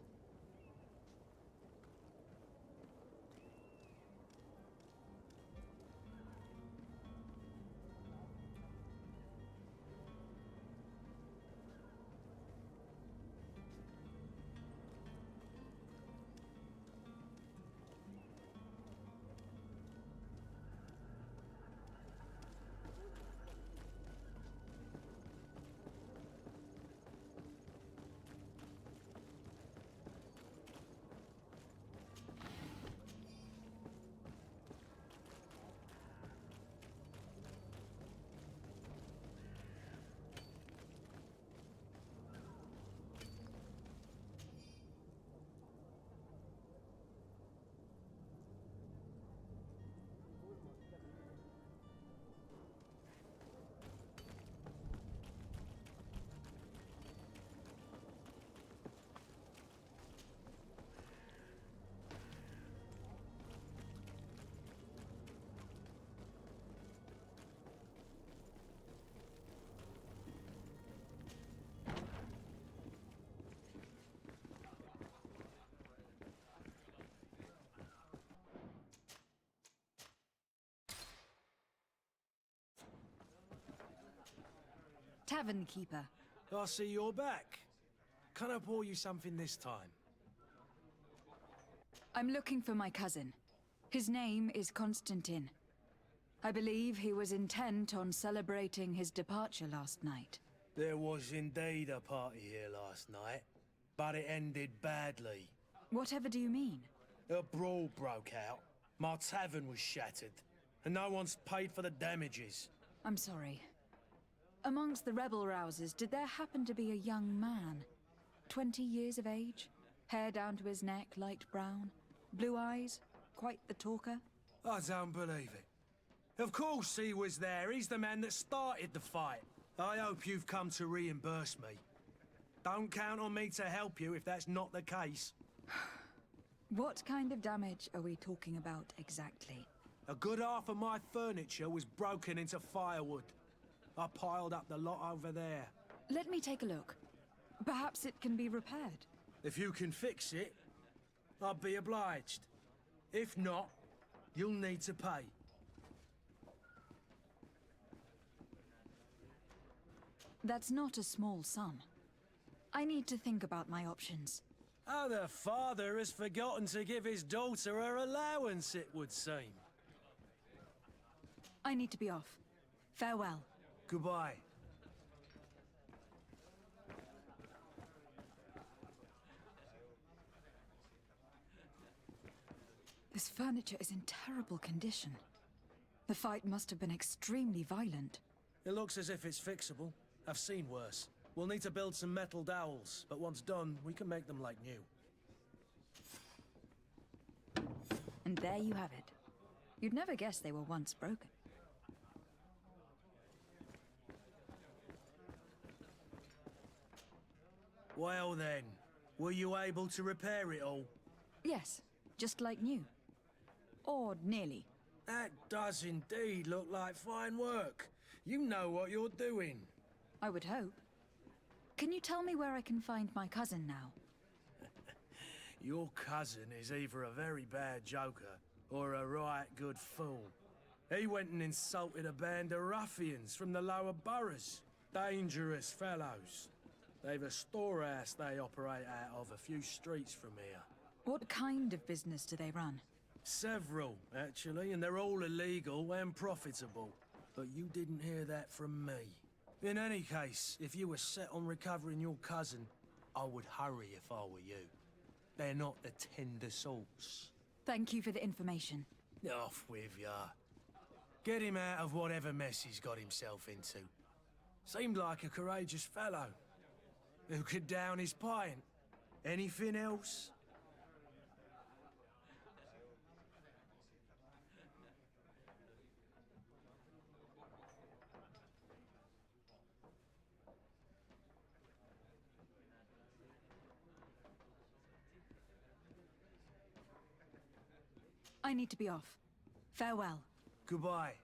Tavern keeper. I see you're back. Can I pour you something this time? I'm looking for my cousin. His name is Constantine. I believe he was intent on celebrating his departure last night. There was indeed a party here last night, but it ended badly. Whatever do you mean? A brawl broke out. My tavern was shattered, and no one's paid for the damages. I'm sorry. Amongst the rebel rousers, did there happen to be a young man? 20 years of age? Hair down to his neck, light brown? Blue eyes? Quite the talker? I don't believe it. Of course he was there. He's the man that started the fight. I hope you've come to reimburse me. Don't count on me to help you if that's not the case. What kind of damage are we talking about exactly? A good half of my furniture was broken into firewood. I piled up the lot over there. Let me take a look. Perhaps it can be repaired. If you can fix it, I'll be obliged. If not, you'll need to pay. That's not a small sum. I need to think about my options. Oh, the father has forgotten to give his daughter her allowance, it would seem. I need to be off. Farewell. Goodbye. This furniture is in terrible condition. The fight must have been extremely violent. It looks as if it's fixable. I've seen worse. We'll need to build some metal dowels, but once done, we can make them like new. And there you have it. You'd never guess they were once broken. Well then, were you able to repair it all? Yes, just like new. Or nearly. That does indeed look like fine work. You know what you're doing. I would hope. Can you tell me where I can find my cousin now? Your cousin is either a very bad joker or a right good fool. He went and insulted a band of ruffians from the lower boroughs. Dangerous fellows. They've a storehouse they operate out of a few streets from here. What kind of business do they run? Several, actually, and they're all illegal and profitable. But you didn't hear that from me. In any case, if you were set on recovering your cousin, I would hurry if I were you. They're not the tender sorts. Thank you for the information. Off with ya. Get him out of whatever mess he's got himself into. Seemed like a courageous fellow. Who could down his pint. Anything else? I need to be off. Farewell. Goodbye.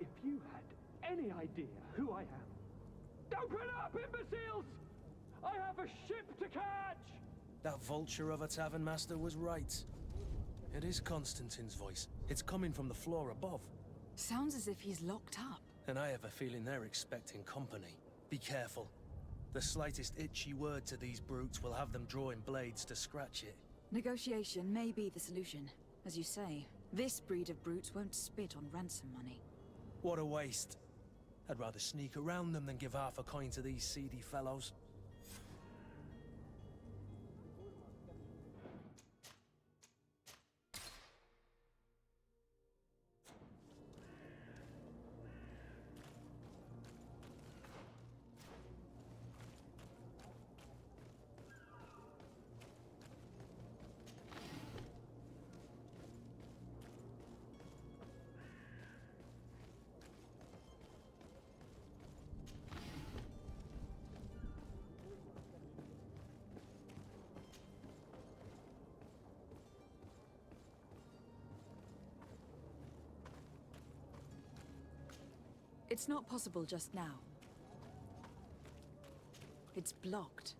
If you had any idea who I am... Open up, imbeciles! I have a ship to catch! That vulture of a tavern master was right. It is Constantine's voice. It's coming from the floor above. Sounds as if he's locked up. And I have a feeling they're expecting company. Be careful. The slightest itchy word to these brutes will have them drawing blades to scratch it. Negotiation may be the solution. As you say, this breed of brutes won't spit on ransom money. What a waste. I'd rather sneak around them than give half a coin to these seedy fellows. It's not possible just now. It's blocked.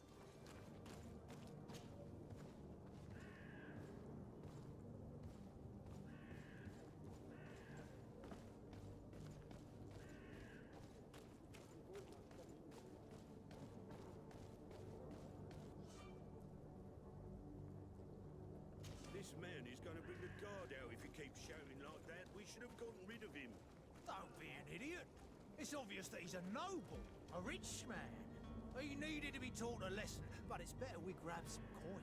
This man is going to bring the guard out if he keeps shouting like that. We should have gotten rid of him. Don't be an idiot. It's obvious that he's a noble, a rich man. He needed to be taught a lesson, but it's better we grab some coin.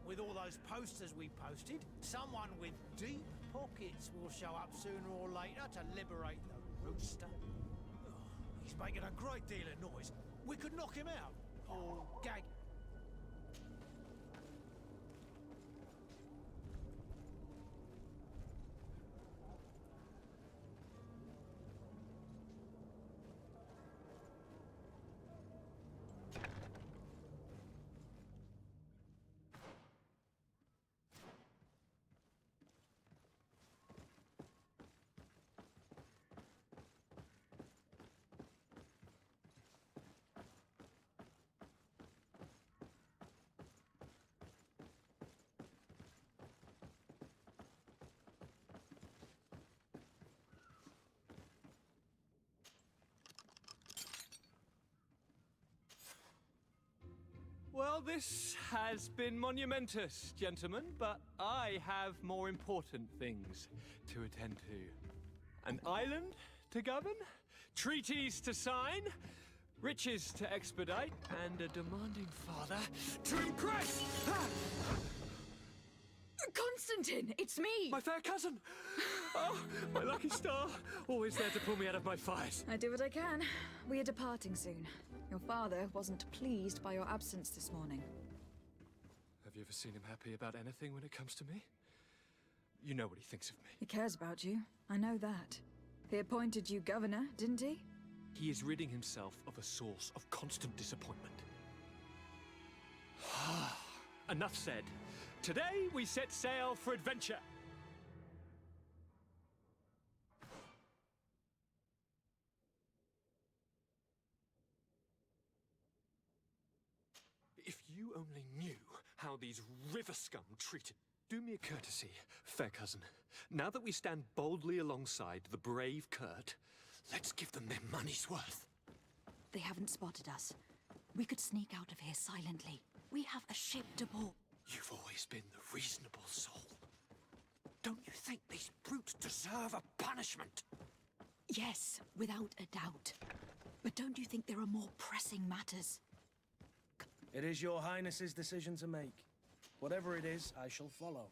With all those posters we posted, someone with deep pockets will show up sooner or later to liberate the rooster. Oh, he's making a great deal of noise. We could knock him out, or gag. Well, this has been monumentous, gentlemen, but I have more important things to attend to. An island to govern, treaties to sign, riches to expedite, and a demanding father to impress! Constantine, it's me! My fair cousin! Oh, my lucky star, always there to pull me out of my fires. I do what I can. We are departing soon. Your father wasn't pleased by your absence this morning. Have you ever seen him happy about anything when it comes to me? You know what he thinks of me. He cares about you. I know that. He appointed you governor, didn't he? He is ridding himself of a source of constant disappointment. Enough said. Today we set sail for adventure. If you only knew how these river scum treated... Do me a courtesy, fair cousin. Now that we stand boldly alongside the brave Kurt, let's give them their money's worth. They haven't spotted us. We could sneak out of here silently. We have a ship to board. You've always been the reasonable soul. Don't you think these brutes deserve a punishment? Yes, without a doubt. But don't you think there are more pressing matters? It is your highness's decision to make. Whatever it is, I shall follow.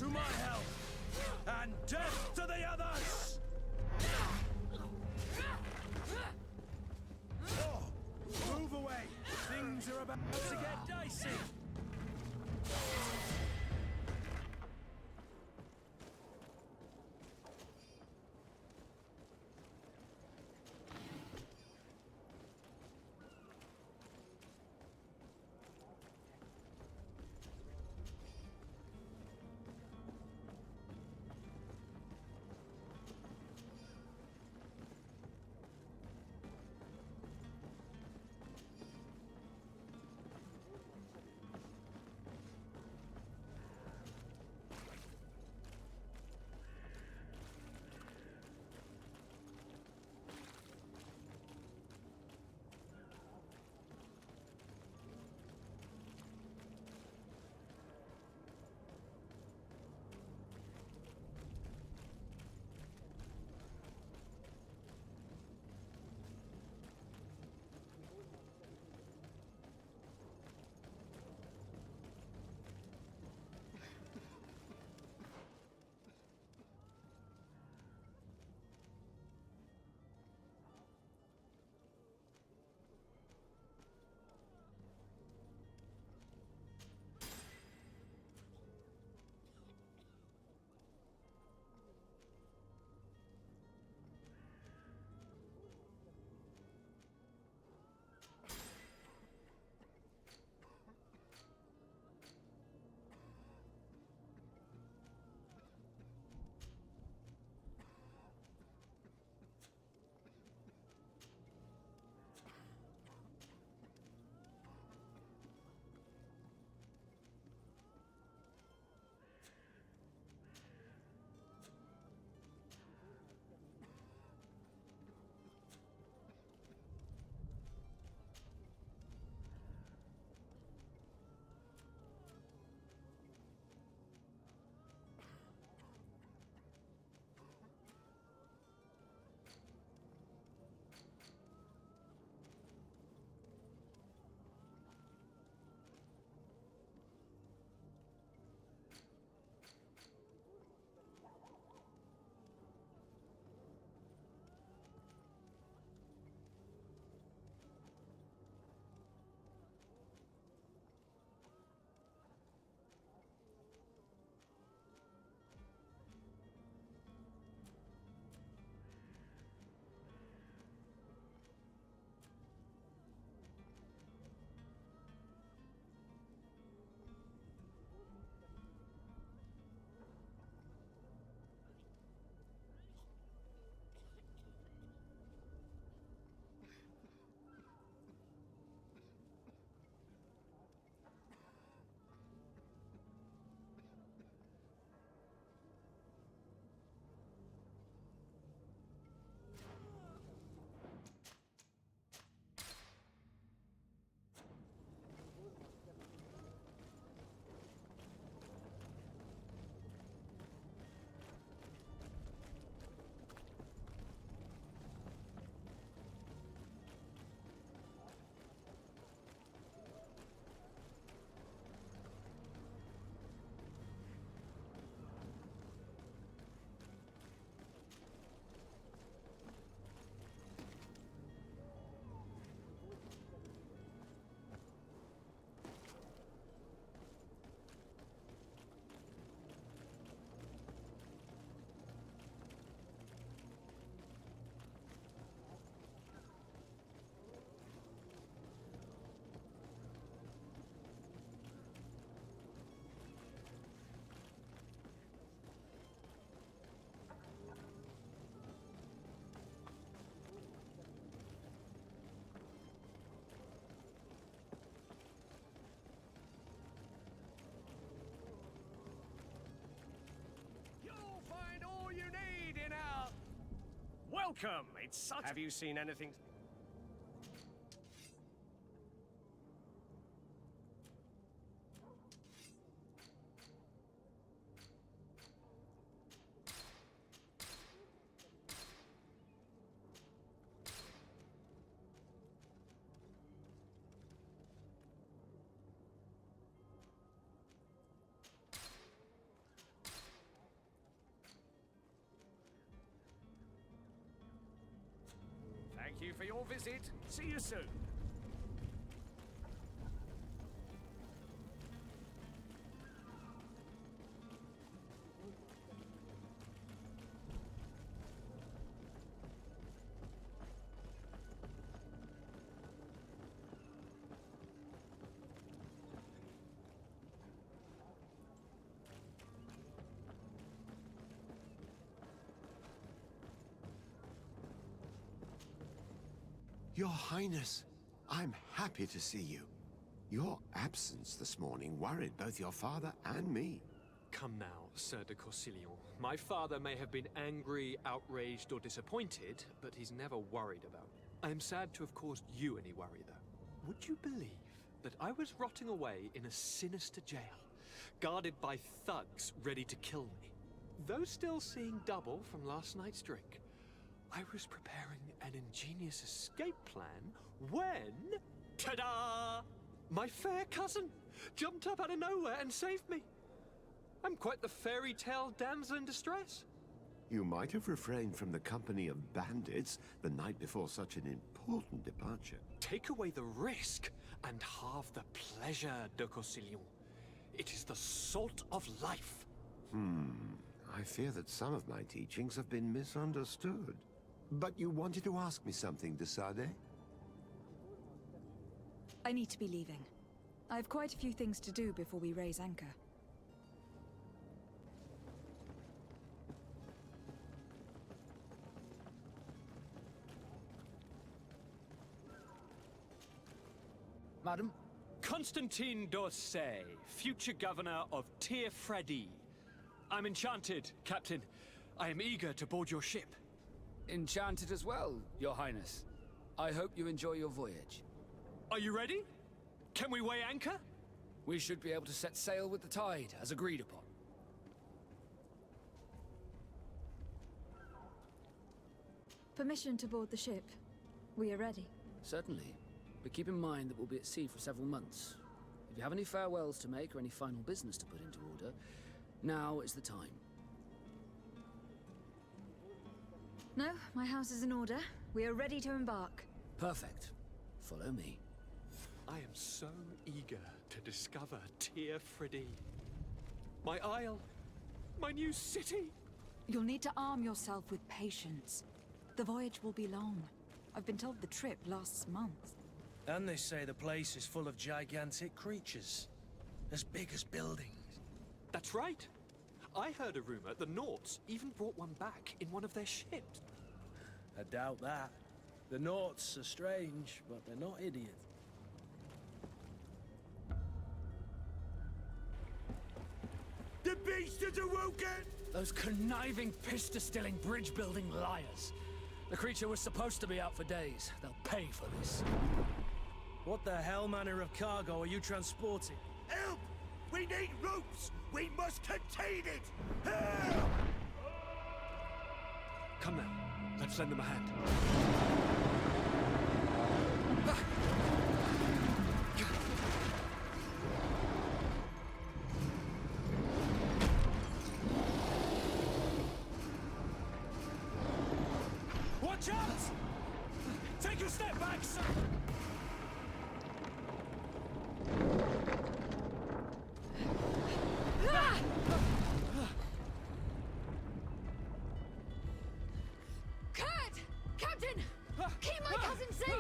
to my help! And death to the others! Oh, move away! Things are about to get dicey! Welcome! It's such... Have you seen anything... you for your visit. See you soon. Your Highness, I'm happy to see you. Your absence this morning worried both your father and me. Come now, Sir de Corsilion. My father may have been angry, outraged, or disappointed, but he's never worried about me. I am sad to have caused you any worry, though. Would you believe that I was rotting away in a sinister jail, guarded by thugs ready to kill me? Though still seeing double from last night's drink, I was preparing an ingenious escape plan when... ta-da! My fair cousin jumped up out of nowhere and saved me. I'm quite the fairy tale damsel in distress. You might have refrained from the company of bandits the night before such an important departure. Take away the risk and halve the pleasure, de Corsilion. It is the salt of life. I fear that some of my teachings have been misunderstood. But you wanted to ask me something, de Sade? I need to be leaving. I have quite a few things to do before we raise anchor. Madam? Constantine d'Orsay, future governor of Tir Freddy. I'm enchanted, Captain. I am eager to board your ship. Enchanted as well, Your Highness. I hope you enjoy your voyage. Are you ready? Can we weigh anchor? We should be able to set sail with the tide, as agreed upon. Permission to board the ship. We are ready. Certainly. But keep in mind that we'll be at sea for several months. If you have any farewells to make or any final business to put into order, now is the time. No, my house is in order. We are ready to embark. Perfect. Follow me. I am so eager to discover Tir Freddy. My isle. My new city. You'll need to arm yourself with patience. The voyage will be long. I've been told the trip lasts months. And they say the place is full of gigantic creatures. As big as buildings. That's right. I heard a rumor the Nauts even brought one back in one of their ships. I doubt that. The Nauts are strange, but they're not idiots. The beast has awoken! Those conniving, pista-stilling, bridge-building liars. The creature was supposed to be out for days. They'll pay for this. What the hell manner of cargo are you transporting? Help! We need ropes! We must contain it! Help! Come now, let's lend them a hand. Watch out! Take a step back, sir! Kurt! Captain! Keep my cousin safe!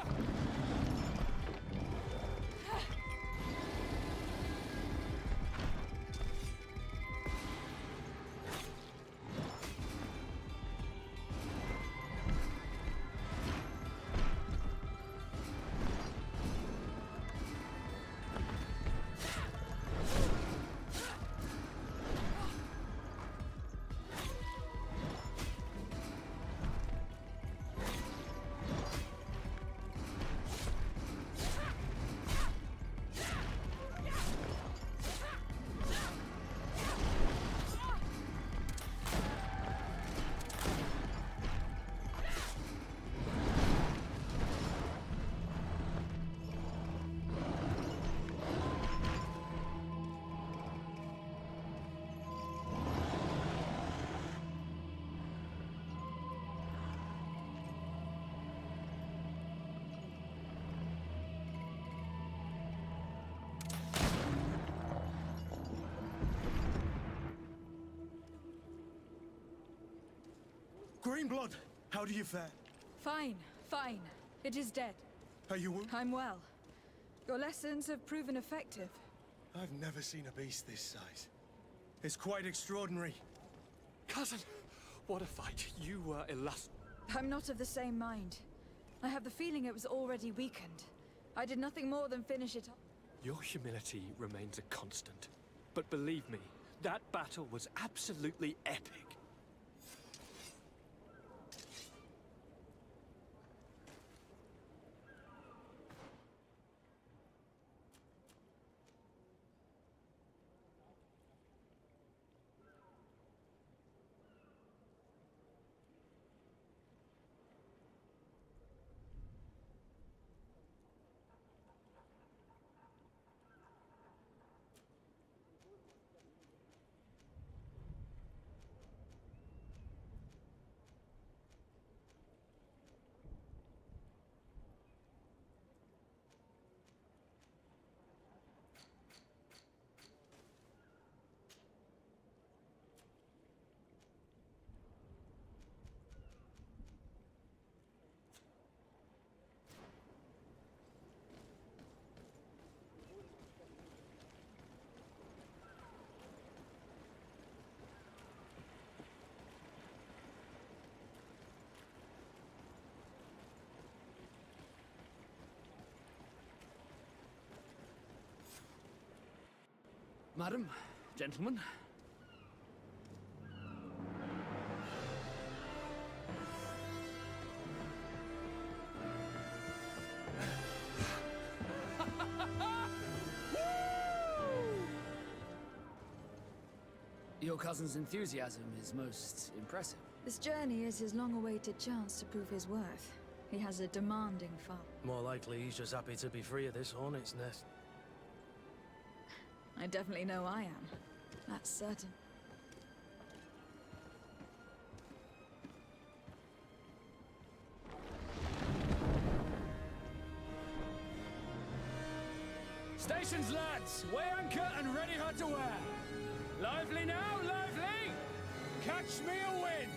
Greenblood, how do you fare? Fine, fine. It is dead. Are you... I'm well. Your lessons have proven effective. I've never seen a beast this size. It's quite extraordinary. Cousin, what a fight. You were illustrious. I'm not of the same mind. I have the feeling it was already weakened. I did nothing more than finish it up. Your humility remains a constant. But believe me, that battle was absolutely epic. Madam, gentlemen. Your cousin's enthusiasm is most impressive. This journey is his long-awaited chance to prove his worth. He has a demanding father. More likely he's just happy to be free of this hornet's nest. I definitely know I am. That's certain. Stations, lads! Weigh anchor and ready her to wear. Lively now, lively! Catch me a wind!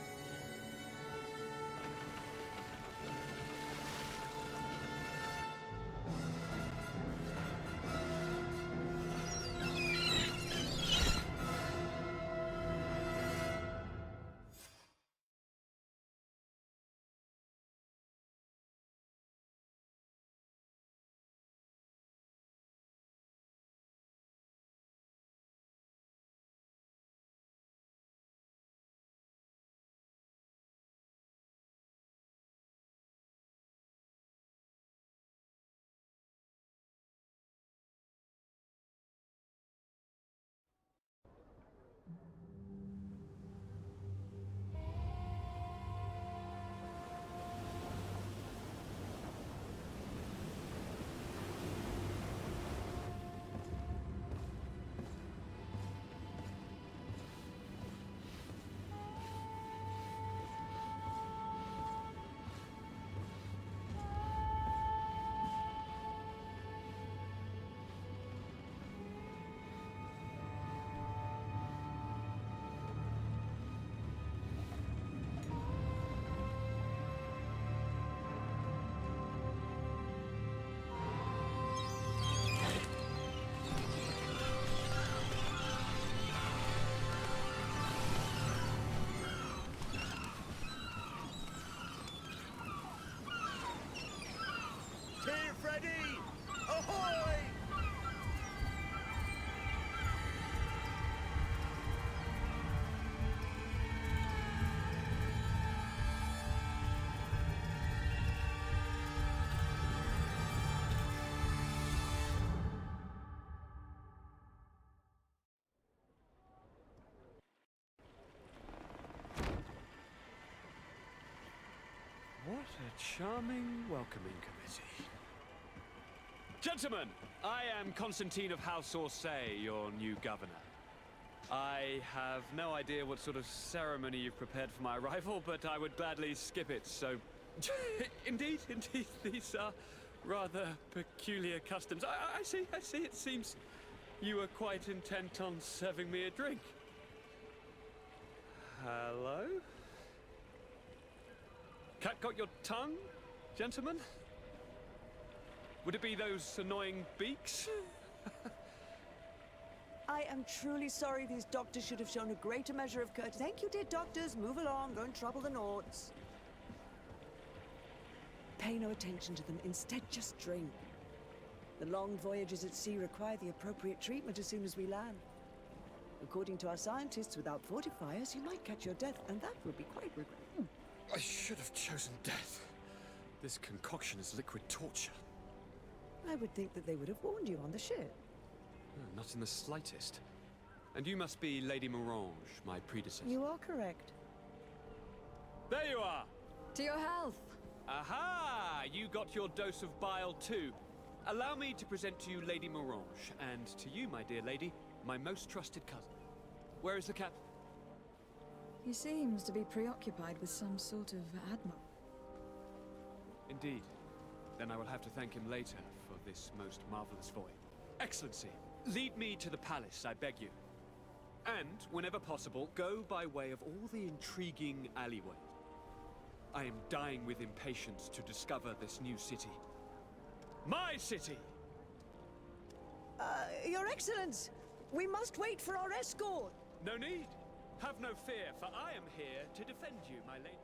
What a charming welcoming committee. Gentlemen, I am Constantine of House Orsay, your new governor. I have no idea what sort of ceremony you've prepared for my arrival, but I would gladly skip it, so... Indeed, these are rather peculiar customs. I see, it seems you were quite intent on serving me a drink. Hello? Cat got your tongue, gentlemen? Would it be those annoying beaks? I am truly sorry these doctors should have shown a greater measure of courtesy. Thank you, dear doctors. Move along. Don't trouble the Nords. Pay no attention to them. Instead, just drink. The long voyages at sea require the appropriate treatment as soon as we land. According to our scientists, without fortifiers, you might catch your death, and that would be quite regrettable. I should have chosen death. This concoction is liquid torture. I would think that they would have warned you on the ship. Not in the slightest. And you must be Lady Morange, my predecessor. You are correct. There you are! To your health! Aha! You got your dose of bile too. Allow me to present to you Lady Morange, and to you, my dear lady, my most trusted cousin. Where is the captain? He seems to be preoccupied with some sort of admiral. Indeed. Then I will have to thank him later for this most marvelous voyage. Excellency, lead me to the palace, I beg you. And, whenever possible, go by way of all the intriguing alleyways. I am dying with impatience to discover this new city. My city! Your Excellence! We must wait for our escort! No need! Have no fear, for I am here to defend you, my lady.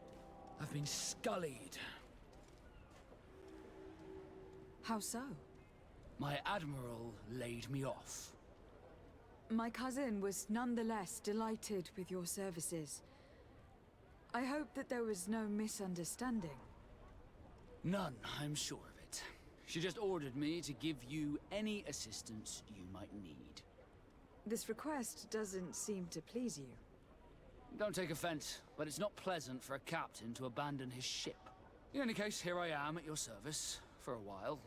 I've been scullied. How so? My admiral laid me off. My cousin was nonetheless delighted with your services. I hope that there was no misunderstanding. None, I'm sure of it. She just ordered me to give you any assistance you might need. This request doesn't seem to please you. Don't take offense, but it's not pleasant for a captain to abandon his ship. In any case, here I am at your service, for a while.